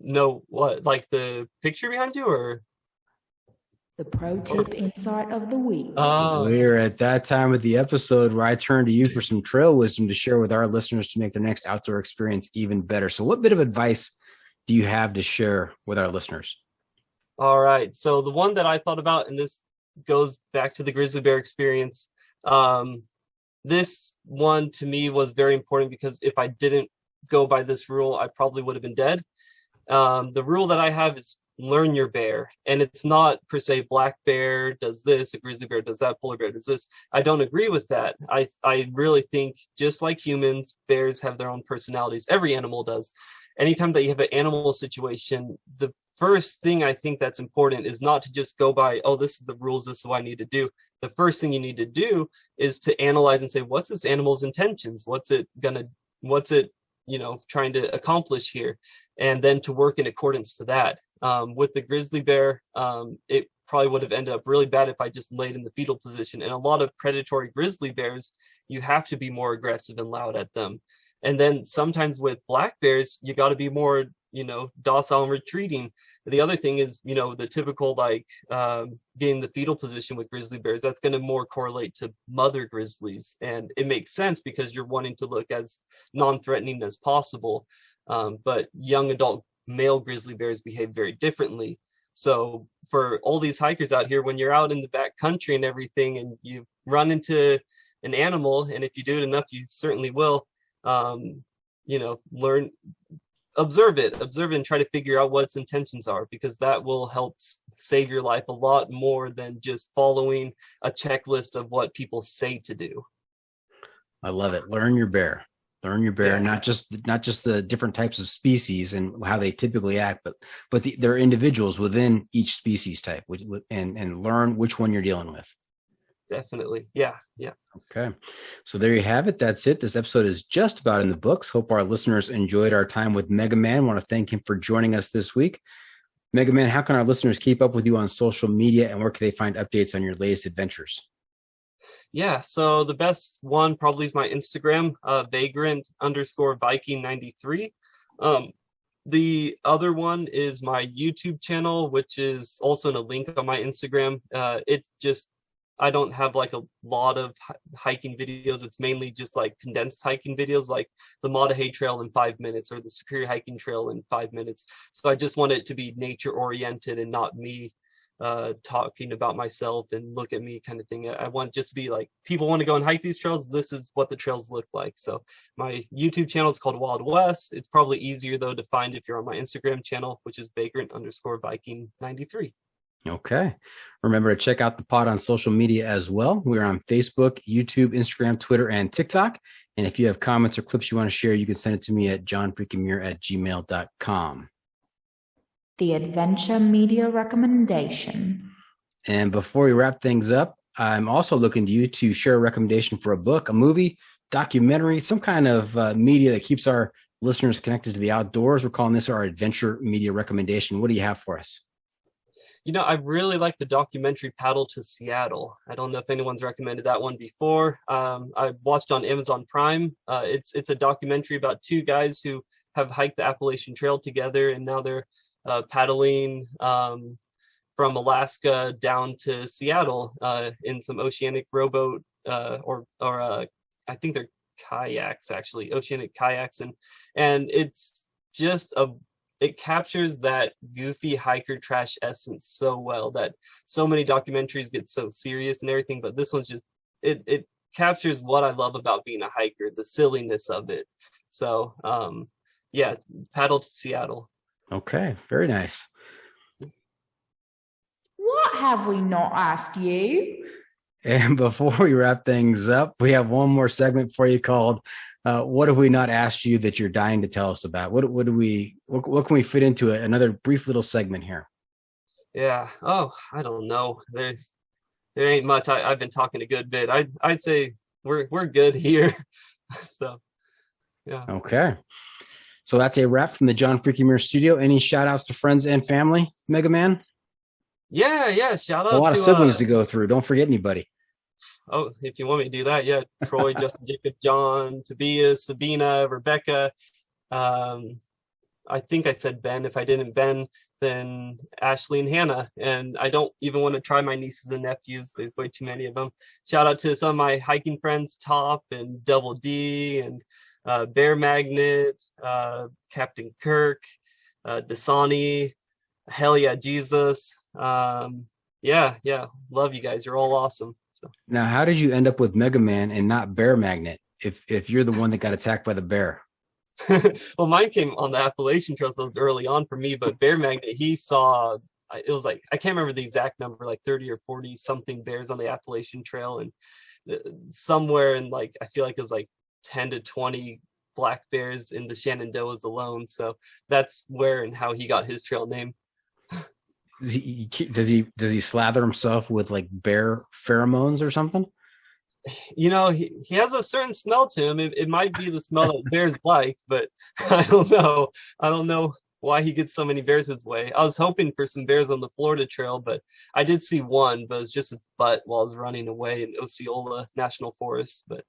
S3: No, what? Like the picture behind you, or?
S4: The pro tip insight of the week.
S3: Oh,
S2: we're at that time of the episode where I turn to you for some trail wisdom to share with our listeners to make their next outdoor experience even better. So what bit of advice do you have to share with our listeners?
S3: All right. So the one that I thought about, and this goes back to the grizzly bear experience. This one to me was very important, because if I didn't go by this rule, I probably would have been dead. The rule that I have is learn your bear. And it's not per se black bear does this, a grizzly bear does that, polar bear does this. I don't agree with that. I really think, just like humans, bears have their own personalities. Every animal does. Anytime that you have an animal situation, the first thing I think that's important is not to just go by, oh, this is the rules, this is what I need to do. The first thing you need to do is to analyze and say, what's this animal's intentions? What's it trying to accomplish here? And then to work in accordance to that. With the grizzly bear, it probably would have ended up really bad if I just laid in the fetal position. And a lot of predatory grizzly bears, you have to be more aggressive and loud at them. And then sometimes with black bears, you got to be more, docile and retreating. The other thing is, the typical getting the fetal position with grizzly bears, that's going to more correlate to mother grizzlies. And it makes sense, because you're wanting to look as non-threatening as possible. But young adult male grizzly bears behave very differently. So for all these hikers out here, when you're out in the back country and everything, and you run into an animal, and if you do it enough, you certainly will, learn, observe it and try to figure out what its intentions are, because that will help save your life a lot more than just following a checklist of what people say to do.
S2: I love it. Learn your bear. Learn your bear,
S3: Yeah.
S2: not just the different types of species and how they typically act, but they're individuals within each species type, and learn which one you're dealing with.
S3: Definitely. Yeah.
S2: Okay. So there you have it. That's it. This episode is just about in the books. Hope our listeners enjoyed our time with Megaman. I want to thank him for joining us this week. Megaman, how can our listeners keep up with you on social media, and where can they find updates on your latest adventures?
S3: Yeah, so the best one probably is my Instagram, vagrant_Viking93. The other one is my YouTube channel, which is also in a link on my Instagram. It's just, I don't have like a lot of hiking videos. It's mainly just like condensed hiking videos, like the Mautahe Trail in 5 minutes or the Superior Hiking Trail in 5 minutes. So I just want it to be nature oriented and not me talking about myself and look at me kind of thing. I want just to be like, people want to go and hike these trails. This is what the trails look like. So my YouTube channel is called Wild West. It's probably easier though to find if you're on my Instagram channel, which is vagrant_Viking93.
S2: Okay. Remember to check out the pod on social media as well. We're on Facebook, YouTube, Instagram, Twitter, and TikTok. And if you have comments or clips you want to share, you can send it to me at johnfreakinmuir@gmail.com.
S4: The Adventure Media Recommendation.
S2: And before we wrap things up, I'm also looking to you to share a recommendation for a book, a movie, documentary, some kind of media that keeps our listeners connected to the outdoors. We're calling this our Adventure Media Recommendation. What do you have for us?
S3: You know, I really like the documentary Paddle to Seattle. I don't know if anyone's recommended that one before. I watched on Amazon Prime. It's a documentary about two guys who have hiked the Appalachian Trail together, and now they're paddling from Alaska down to Seattle in some oceanic rowboat or I think they're kayaks, actually, oceanic kayaks, and it's just it captures that goofy hiker trash essence so well that so many documentaries get so serious and everything, but this one's just it captures what I love about being a hiker, the silliness of it. So yeah, Paddle to Seattle.
S2: Okay, very nice.
S4: What have we not asked you?
S2: And before we wrap things up, we have one more segment for you called "What Have We Not Asked You That You're Dying to Tell Us About?" What can we fit into it? Another brief little segment here.
S3: Yeah. Oh, I don't know. There ain't much. I've been talking a good bit. I'd say we're good here. So yeah.
S2: Okay. So that's a wrap from the John Freaking Muir studio. Any shout outs to friends and family, Megaman?
S3: Yeah. Shout out
S2: a lot
S3: to
S2: of siblings to go through. Don't forget anybody.
S3: Oh, if you want me to do that, yeah. Troy, Justin, Jacob, John, Tobias, Sabina, Rebecca. I think I said Ben. If I didn't, Ben, then Ashley and Hannah. And I don't even want to try my nieces and nephews. There's way too many of them. Shout out to some of my hiking friends, Top and Double D and Bear Magnet, Captain Kirk, Dasani, Hell Yeah Jesus. Yeah, love you guys. You're all awesome. So.
S2: Now, how did you end up with Megaman and not Bear Magnet if you're the one that got attacked by the bear?
S3: Well, mine came on the Appalachian Trail, so it was early on for me, but Bear Magnet, he saw, it was like, I can't remember the exact number, like 30 or 40 something bears on the Appalachian Trail, and somewhere in like, I feel like it was like 10 to 20 black bears in the Shenandoahs alone. So that's where and how he got his trail name.
S2: Does he slather himself with like bear pheromones or something?
S3: You know, he has a certain smell to him. It might be the smell that bears like, but I don't know. I don't know why he gets so many bears his way. I was hoping for some bears on the Florida Trail, but I did see one, but it was just its butt while I was running away in Osceola National Forest. But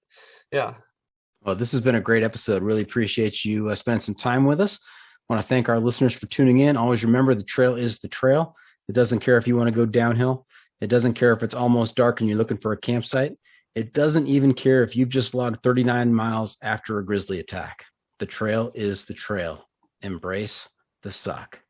S3: yeah.
S2: Well, this has been a great episode. Really appreciate you spending some time with us. I want to thank our listeners for tuning in. Always remember, the trail is the trail. It doesn't care if you want to go downhill. It doesn't care if it's almost dark and you're looking for a campsite. It doesn't even care if you've just logged 39 miles after a grizzly attack. The trail is the trail. Embrace the suck.